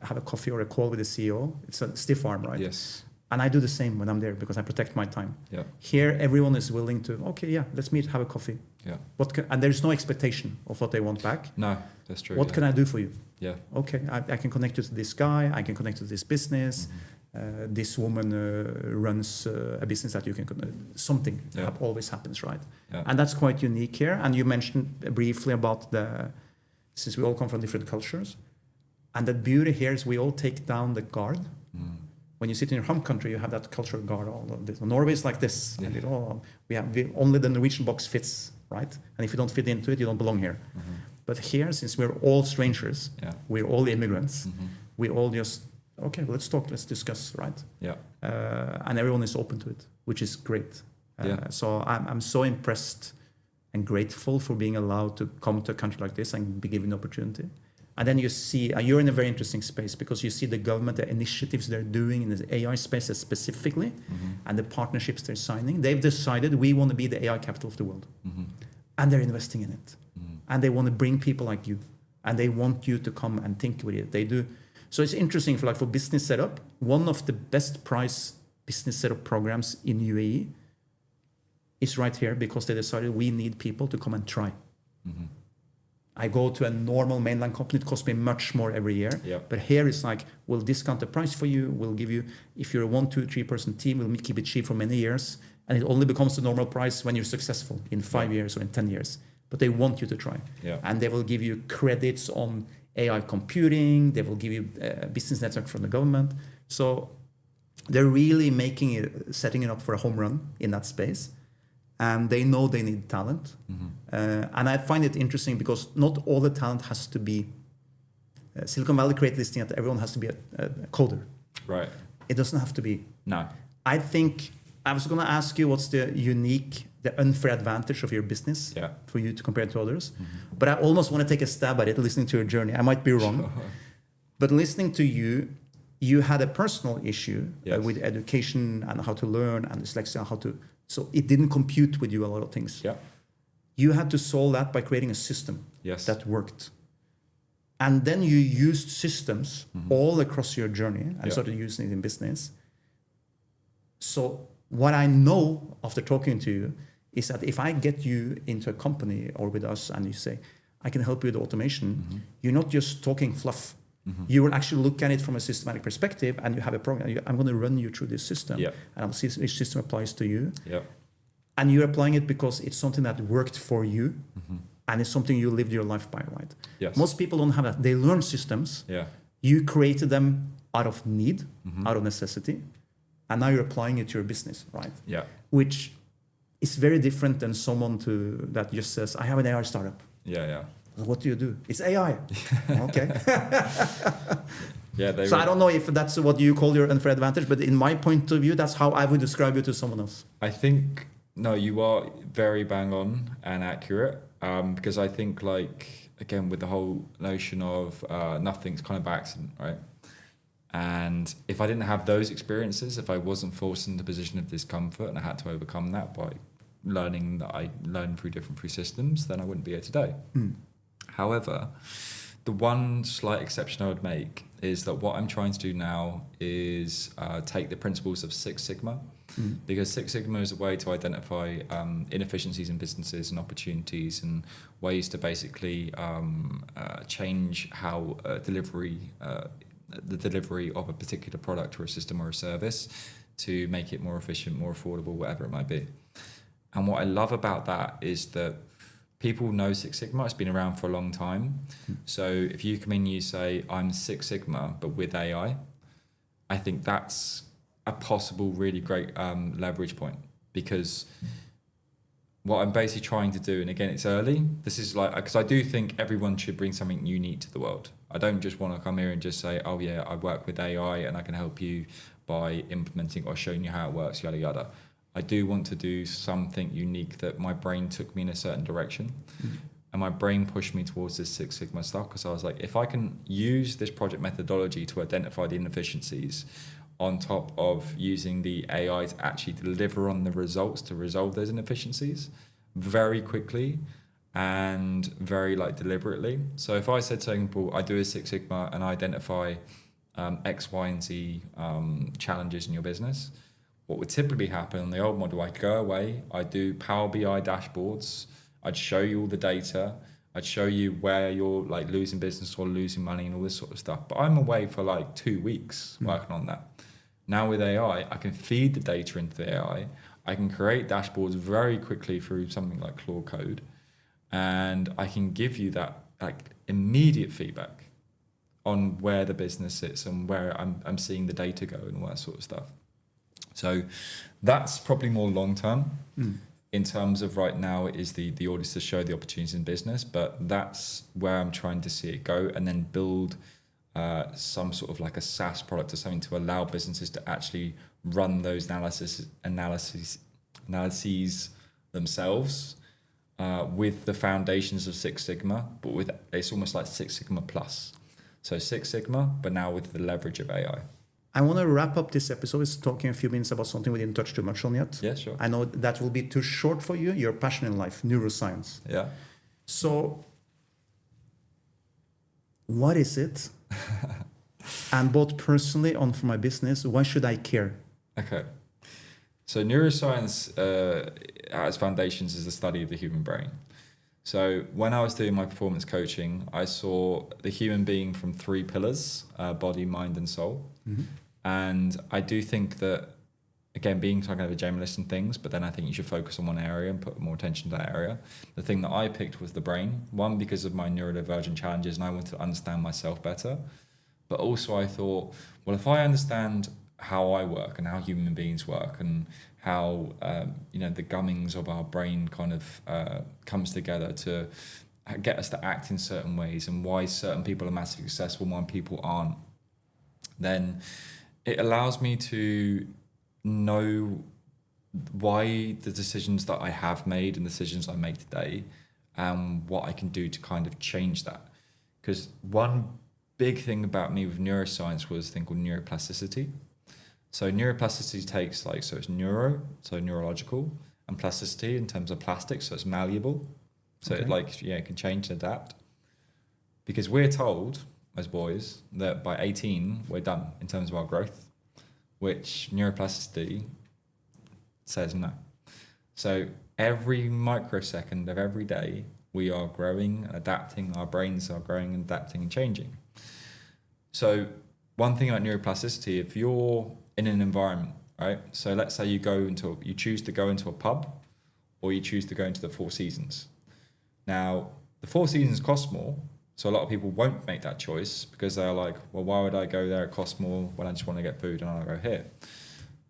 have a coffee or a call with the CEO. It's a stiff arm, right? Yes. And I do the same when I'm there because I protect my time. Yeah. Here, everyone is willing to, okay, yeah, let's meet, have a coffee. Yeah. And there's no expectation of what they want back. No, that's true. What can I do for you? Yeah. Okay, I can connect you to this guy. I can connect you to this business. This woman runs a business that you can something always happens, right? Yeah. And that's quite unique here. And you mentioned briefly about since we all come from different cultures, and the beauty here is we all take down the guard. When you sit in your home country, you have that cultural guard. All of this. Norway is like this. Yeah. And only the Norwegian box fits, right? And if you don't fit into it, you don't belong here. But here, since we're all strangers, we're all immigrants. We all just okay, let's talk, let's discuss, right? Yeah. And everyone is open to it, which is great. So I'm so impressed and grateful for being allowed to come to a country like this and be given the opportunity. And then you see, you're in a very interesting space because you see the government, the initiatives they're doing in the AI space specifically, and the partnerships they're signing. They've decided we want to be the AI capital of the world. And they're investing in it. And they want to bring people like you. And they want you to come and think with it. They do. So it's interesting for business setup. One of the best price business setup programs in UAE is right here because they decided we need people to come and try. I go to a normal mainland company, it costs me much more every year. Yep. But here it's like, we'll discount the price for you. We'll give you, if you're a 1, 2, 3 person team, we'll keep it cheap for many years. And it only becomes the normal price when you're successful in 5 years or in 10 years. But they want you to try. Yeah. And they will give you credits on AI computing. They will give you a business network from the government. So they're really setting it up for a home run in that space. And they know they need talent. And I find it interesting because not all the talent has to be Silicon Valley created this thing that everyone has to be a coder. Right. It doesn't have to be. No. I think I was going to ask you what's the unfair advantage of your business for you to compare to others. But I almost want to take a stab at it listening to your journey. I might be wrong. But listening to you, you had a personal issue with education and how to learn and dyslexia, so it didn't compute with you a lot of things. Yeah. You had to solve that by creating a system that worked. And then you used systems all across your journey and started using it in business. So what I know after talking to you is that if I get you into a company or with us and you say, I can help you with automation, you're not just talking fluff. You will actually look at it from a systematic perspective, and you have a program. I'm going to run you through this system, and I'll see which system applies to you. And you're applying it because it's something that worked for you, and it's something you lived your life by, right? Yes. Most people don't have that. They learn systems. You created them out of need, out of necessity, and now you're applying it to your business, right? Which is very different than someone that just says, I have an AI startup. What do you do? It's AI. Okay. So I don't know if that's what you call your unfair advantage, but in my point of view, that's how I would describe you to someone else. I think, no, you are very bang on and accurate, because I think, like, again, with the whole notion of nothing's kind of by accident, right? And if I didn't have those experiences, if I wasn't forced into the position of discomfort and I had to overcome that by learning that I learned through systems, then I wouldn't be here today. However, the one slight exception I would make is that what I'm trying to do now is take the principles of Six Sigma, because Six Sigma is a way to identify inefficiencies in businesses and opportunities and ways to basically change how the delivery of a particular product or a system or a service to make it more efficient, more affordable, whatever it might be. And what I love about that is that people know Six Sigma. It's been around for a long time. So if you come in and you say, I'm Six Sigma, but with AI, I think that's a possible really great leverage point, because what I'm basically trying to do, and again, it's early, this is like, because I do think everyone should bring something unique to the world. I don't just want to come here and just say, oh yeah, I work with AI and I can help you by implementing or showing you how it works, yada, yada. I do want to do something unique that my brain took me in a certain direction. And my brain pushed me towards this Six Sigma stuff, because I was like, if I can use this project methodology to identify the inefficiencies on top of using the AI to actually deliver on the results to resolve those inefficiencies very quickly and very deliberately. So if I said to people, I do a Six Sigma and I identify X, Y, and Z challenges in your business, what would typically happen on the old model, I'd go away, I'd do Power BI dashboards, I'd show you all the data, I'd show you where you're losing business or losing money and all this sort of stuff. But I'm away for 2 weeks working on that. Now with AI, I can feed the data into the AI. I can create dashboards very quickly through something like Claude Code, and I can give you that immediate feedback on where the business sits and where I'm seeing the data go and all that sort of stuff. So that's probably more long term. In terms of right now, it is the audits to show the opportunities in business, but that's where I'm trying to see it go, and then build some sort of a SaaS product or something to allow businesses to actually run those analyses themselves with the foundations of Six Sigma, but it's almost like Six Sigma plus. So Six Sigma, but now with the leverage of AI. I want to wrap up this episode with talking a few minutes about something we didn't touch too much on yet. Yeah, sure. I know that will be too short for you. Your passion in life, neuroscience. Yeah. So what is it? And both personally and for my business, why should I care? Okay. So neuroscience as foundations is the study of the human brain. So when I was doing my performance coaching, I saw the human being from 3 pillars, body, mind, and soul. And I do think that, again, being kind of a generalist in things, but then I think you should focus on one area and put more attention to that area. The thing that I picked was the brain, one, because of my neurodivergent challenges, and I wanted to understand myself better. But also I thought, well, if I understand how I work and how human beings work and how, the gummings of our brain kind of comes together to get us to act in certain ways and why certain people are massively successful and why people aren't, then it allows me to know why the decisions that I have made and decisions I make today and what I can do to kind of change that. Because one big thing about me with neuroscience was a thing called neuroplasticity. So neuroplasticity takes so it's so neurological, and plasticity in terms of plastic, so it's malleable. So okay. It can change and adapt. Because we're told as boys that by 18 we're done in terms of our growth, which neuroplasticity says no. So every microsecond of every day we are growing and adapting, our brains are growing and adapting and changing. So one thing about neuroplasticity, if you're in an environment, right? So let's say you choose to go into a pub, or you choose to go into the Four Seasons. Now, the Four Seasons cost more, so a lot of people won't make that choice because they're like, well, why would I go there? It costs more when I just want to get food and I'll go here.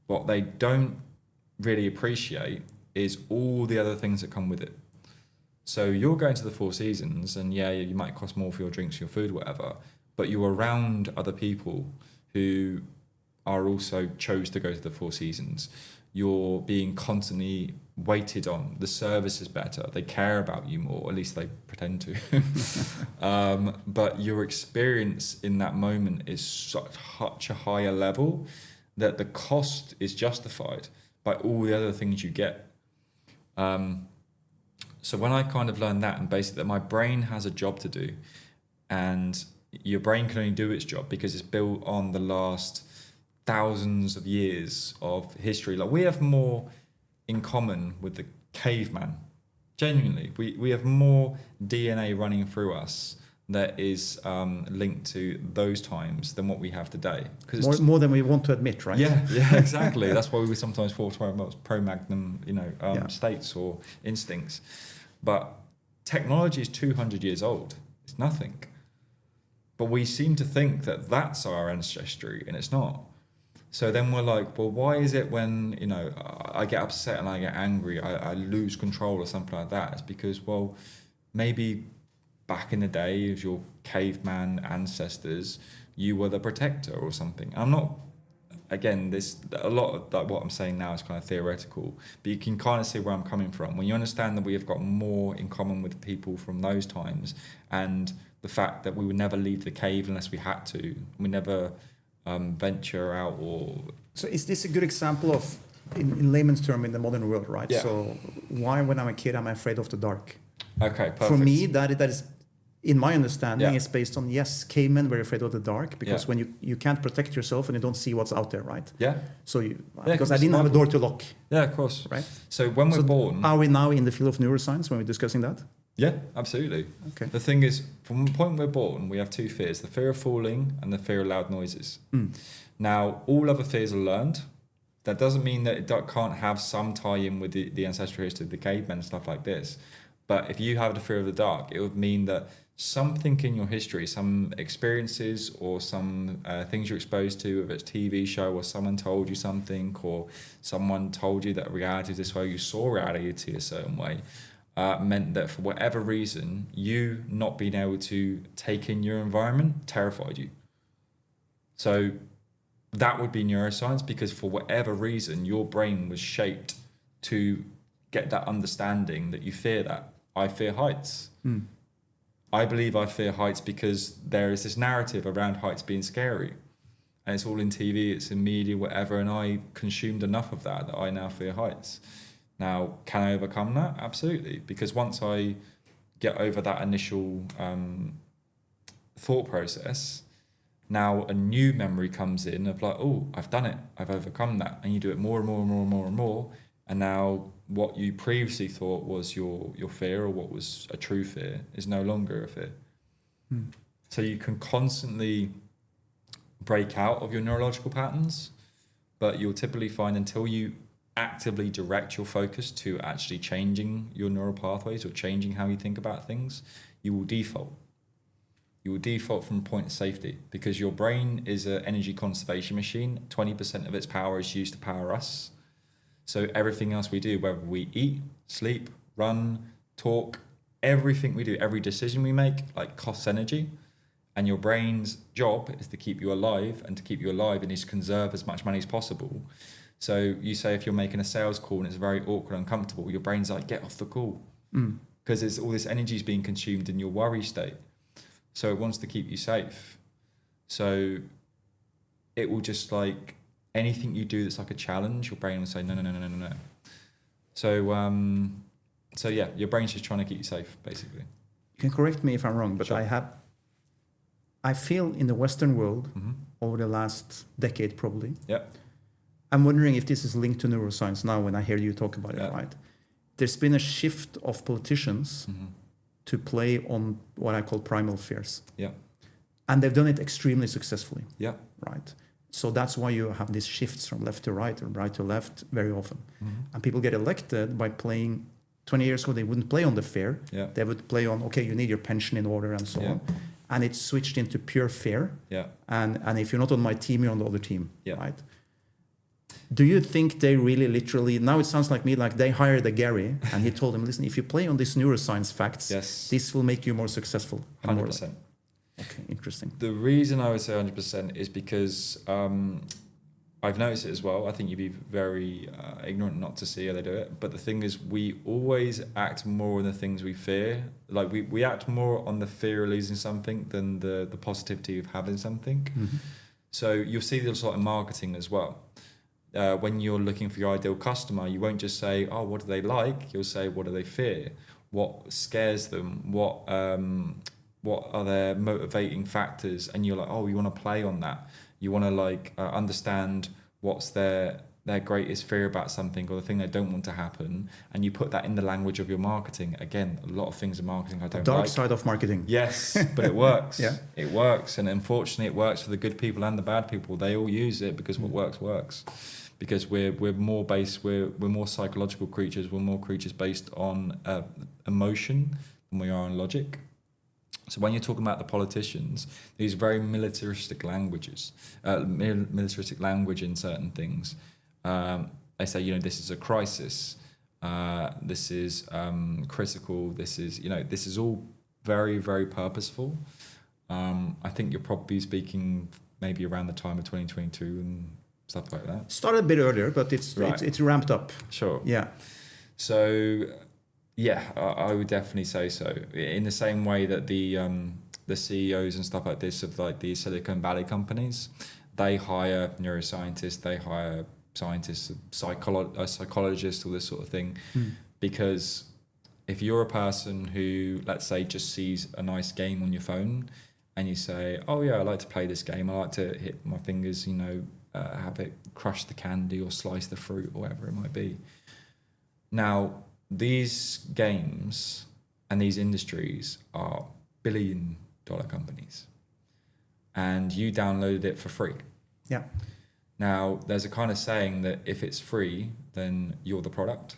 What they don't really appreciate is all the other things that come with it. So you're going to the Four Seasons, and yeah, you might cost more for your drinks, your food, whatever, but you're around other people who are also chose to go to the Four Seasons. You're being constantly waited on. The service is better. They care about you more, at least they pretend to. But your experience in that moment is such a higher level that the cost is justified by all the other things you get. So when I kind of learned that, and basically that my brain has a job to do, and your brain can only do its job because it's built on the last thousands of years of history. Like, we have more in common with the caveman. Genuinely, we have more DNA running through us that is linked to those times than what we have today. More than we want to admit, right? Yeah, exactly. That's why we sometimes fall to our most pro-magnum, states or instincts. But technology is 200 years old. It's nothing. But we seem to think that that's our ancestry, and it's not. So then we're like, well, why is it when, I get upset and I get angry, I lose control or something like that? It's because, well, maybe back in the day of your caveman ancestors, you were the protector or something. I'm not, again, a lot of like what I'm saying now is kind of theoretical, but you can kind of see where I'm coming from. When you understand that we have got more in common with people from those times, and the fact that we would never leave the cave unless we had to, we never venture out or... So is this a good example of, in layman's term, in the modern world, right? Yeah. So why, when I'm a kid, I'm afraid of the dark? Okay, perfect. For me, that is, in my understanding, Yeah. is based on, yes, cavemen were afraid of the dark because when you can't protect yourself and you don't see what's out there, right? Yeah. So because I didn't have a door to lock. Yeah, of course. Right. So when we're born... Are we now in the field of neuroscience when we're discussing that? Yeah, absolutely. Okay. The thing is, from the point we're born, we have two fears: the fear of falling and the fear of loud noises. Now, all other fears are learned. That doesn't mean that it can't have some tie-in with the ancestral history of the cavemen and stuff like this. But if you have the fear of the dark, it would mean that something in your history, some experiences or some things you're exposed to, whether it's TV show or someone told you something or someone told you that reality is this way, you saw reality a certain way, meant that for whatever reason, you not being able to take in your environment terrified you. So that would be neuroscience, because for whatever reason, your brain was shaped to get that understanding that you fear that. I fear heights. I believe I fear heights because there is this narrative around heights being scary. And it's all in TV, it's in media, whatever, and I consumed enough of that I now fear heights. Now, can I overcome that? Absolutely. Because once I get over that initial thought process, now a new memory comes in of like, oh, I've done it. I've overcome that. And you do it more and more and more and more and more. And now what you previously thought was your fear, or what was a true fear, is no longer a fear. So you can constantly break out of your neurological patterns, but you'll typically find until you actively direct your focus to actually changing your neural pathways or changing how you think about things, you will default. You will default from a point of safety, because your brain is an energy conservation machine. 20% of its power is used to power us. So everything else we do, whether we eat, sleep, run, talk, everything we do, every decision we make, like, costs energy. And your brain's job is to keep you alive, and to keep you alive, it needs to conserve as much money as possible. So you say if you're making a sales call and it's very awkward, uncomfortable, your brain's like, get off the call. Because it's all this energy is being consumed in your worry state. So it wants to keep you safe. So it will just, like, anything you do that's like a challenge, your brain will say, no. So yeah, your brain's just trying to keep you safe, basically. You can correct me if I'm wrong, but Sure. I feel in the Western world, over the last decade probably, I'm wondering if this is linked to neuroscience now when I hear you talk about it, right? There's been a shift of politicians to play on what I call primal fears. And they've done it extremely successfully. Yeah. Right. So that's why you have these shifts from left to right or right to left very often. And people get elected by playing. 20 years ago, they wouldn't play on the fair. Yeah. They would play on, okay, you need your pension in order and so on. And it's switched into pure fair. Yeah. And if you're not on my team, you're on the other team. Yeah. Right. Do you think they really literally, now it sounds like me, like they hired a Gary and he told them, listen, if you play on these neuroscience facts, this will make you more successful. 100%. Okay, interesting. The reason I would say 100% is because I've noticed it as well. I think you'd be very ignorant not to see how they do it. But the thing is, we always act more on the things we fear. Like we act more on the fear of losing something than the positivity of having something. So you'll see this a lot in marketing as well. When you're looking for your ideal customer, you won't just say, oh, what do they like? You'll say, what do they fear? What scares them? What are their motivating factors? And you're like, oh, you want to play on that. You want to understand what's their greatest fear about something or the thing they don't want to happen, and you put that in the language of your marketing. Again, a lot of things in marketing I don't like. Dark side of marketing. Yes, but it works. Yeah. It works, and unfortunately it works for the good people and the bad people. They all use it because what works. Because we're more psychological creatures. We're more creatures based on emotion than we are on logic. So when you're talking about the politicians, these very militaristic language in certain things. They say, this is a crisis. This is critical. This is all very, very purposeful. I think you're probably speaking maybe around the time of 2022 and stuff like that. Started a bit earlier, but it's ramped up. Sure. Yeah. So, yeah, I would definitely say so. In the same way that the CEOs and stuff like this of like these Silicon Valley companies, they hire neuroscientists, they hire scientists, psychologists, all this sort of thing, because if you're a person who, let's say, just sees a nice game on your phone, and you say, "Oh yeah, I like to play this game. I like to hit my fingers, have it crush the candy or slice the fruit or whatever it might be." Now, these games and these industries are billion-dollar companies, and you downloaded it for free. Yeah. Now, there's a kind of saying that if it's free, then you're the product.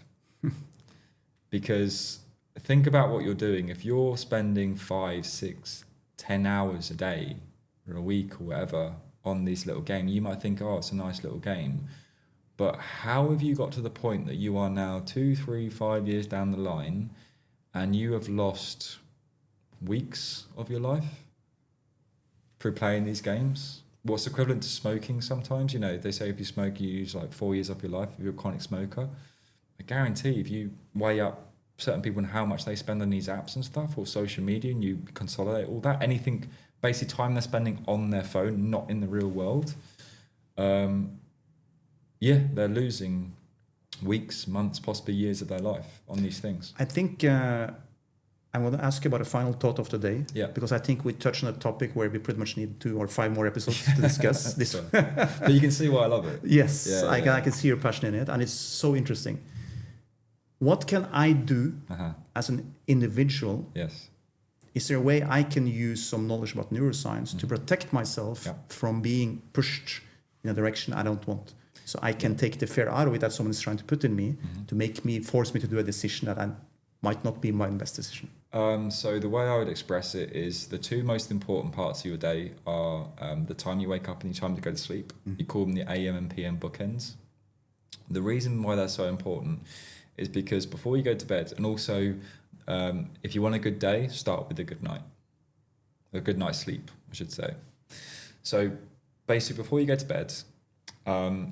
Because think about what you're doing. If you're spending 5, 6, 10 hours a day or a week or whatever on this little game, you might think, oh, it's a nice little game. But how have you got to the point that you are now 2, 3, 5 years down the line and you have lost weeks of your life through playing these games? What's equivalent to smoking sometimes? They say if you smoke, you use like 4 years of your life if you're a chronic smoker. I guarantee if you weigh up certain people and how much they spend on these apps and stuff or social media and you consolidate all that, anything, basically time they're spending on their phone, not in the real world, they're losing weeks, months, possibly years of their life on these things. I think I want to ask you about a final thought of the day. Yeah. Because I think we touched on a topic where we pretty much need 2 or 5 more episodes to discuss this. But you can see why I love it. Yes, I can see your passion in it, and it's so interesting. What can I do as an individual? Yes. Is there a way I can use some knowledge about neuroscience to protect myself from being pushed in a direction I don't want? So I can take the fear out of it that someone is trying to put in me to force me to do a decision that might not be my best decision. So the way I would express it is the 2 most important parts of your day are the time you wake up and the time to go to sleep. You call them the AM and PM bookends. The reason why they're so important is because before you go to bed, and also if you want a good day, start with a good night. A good night's sleep, I should say. So basically before you go to bed,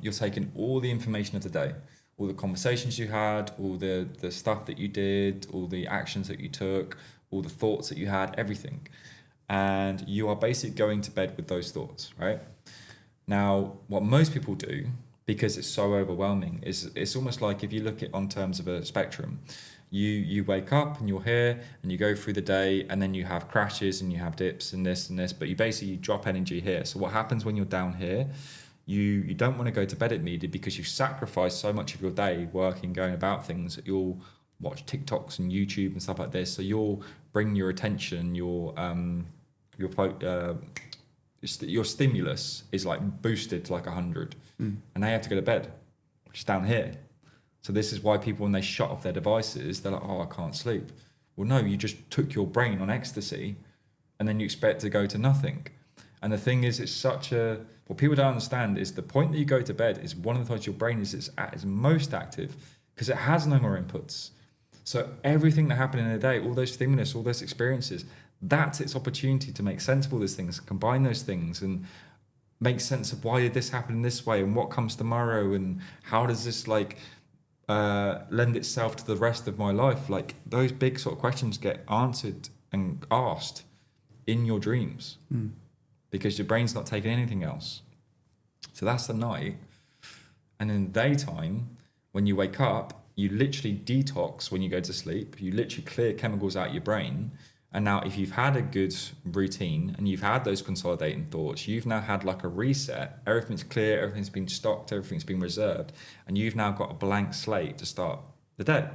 you're taking all the information of the day, all the conversations you had, all the stuff that you did, all the actions that you took, all the thoughts that you had, everything. And you are basically going to bed with those thoughts, right? Now, what most people do, because it's so overwhelming, is it's almost like if you look at it on terms of a spectrum, you wake up and you're here and you go through the day and then you have crashes and you have dips and this, but you basically drop energy here. So what happens when you're down here, you don't want to go to bed immediately because you've sacrificed so much of your day working, going about things that you'll watch TikToks and YouTube and stuff like this. So you'll bring your attention, your your stimulus is like boosted to like 100, and they have to go to bed, which is down here. So this is why people, when they shut off their devices, they're like, oh, I can't sleep. Well, no, you just took your brain on ecstasy, and then you expect to go to nothing. And the thing is, what people don't understand is the point that you go to bed is one of the times your brain is at its most active, because it has no more inputs. So everything that happened in the day, all those stimulus, all those experiences, that's its opportunity to make sense of all those things, combine those things, and make sense of why did this happen this way, and what comes tomorrow, and how does this lend itself to the rest of my life. Like those big sort of questions get answered and asked in your dreams, because your brain's not taking anything else. So that's the night. And in the daytime, when you wake up, you literally detox when you go to sleep. You literally clear chemicals out your brain. And now if you've had a good routine and you've had those consolidating thoughts, you've now had like a reset. Everything's clear, everything's been stocked, everything's been reserved. And you've now got a blank slate to start the day.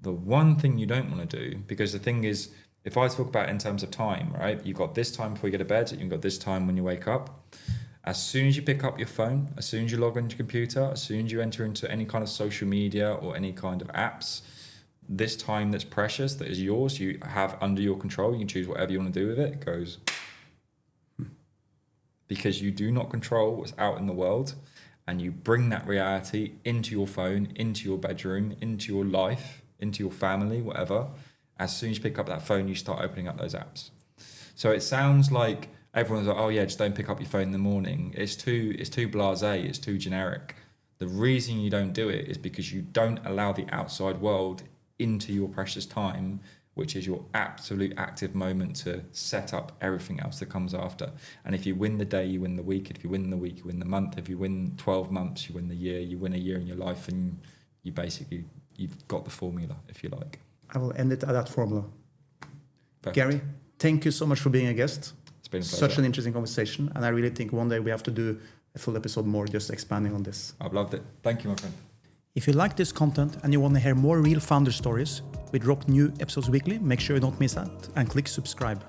The one thing you don't want to do, because the thing is, if I talk about it in terms of time, right? You've got this time before you go to bed, you've got this time when you wake up. As soon as you pick up your phone, as soon as you log into your computer, as soon as you enter into any kind of social media or any kind of apps, this time that's precious, that is yours, you have under your control, you can choose whatever you want to do with it, it goes. Because you do not control what's out in the world, and you bring that reality into your phone, into your bedroom, into your life, into your family, whatever. As soon as you pick up that phone, you start opening up those apps. So it sounds like everyone's like, oh yeah, just don't pick up your phone in the morning. It's too blasé, it's too generic. The reason you don't do it is because you don't allow the outside world into your precious time, which is your absolute active moment to set up everything else that comes after. And if you win the day, you win the week. If you win the week, you win the month. If you win 12 months, you win the year. You win a year in your life, and you've got the formula, if you like. I will end it at that formula. Perfect. Gary, thank you so much for being a guest. It's been a pleasure. Such an interesting conversation, and I really think one day we have to do a full episode more just expanding on this. I've loved it. Thank you, my friend. If you like this content and you want to hear more real founder stories, we drop new episodes weekly. Make sure you don't miss that and click subscribe.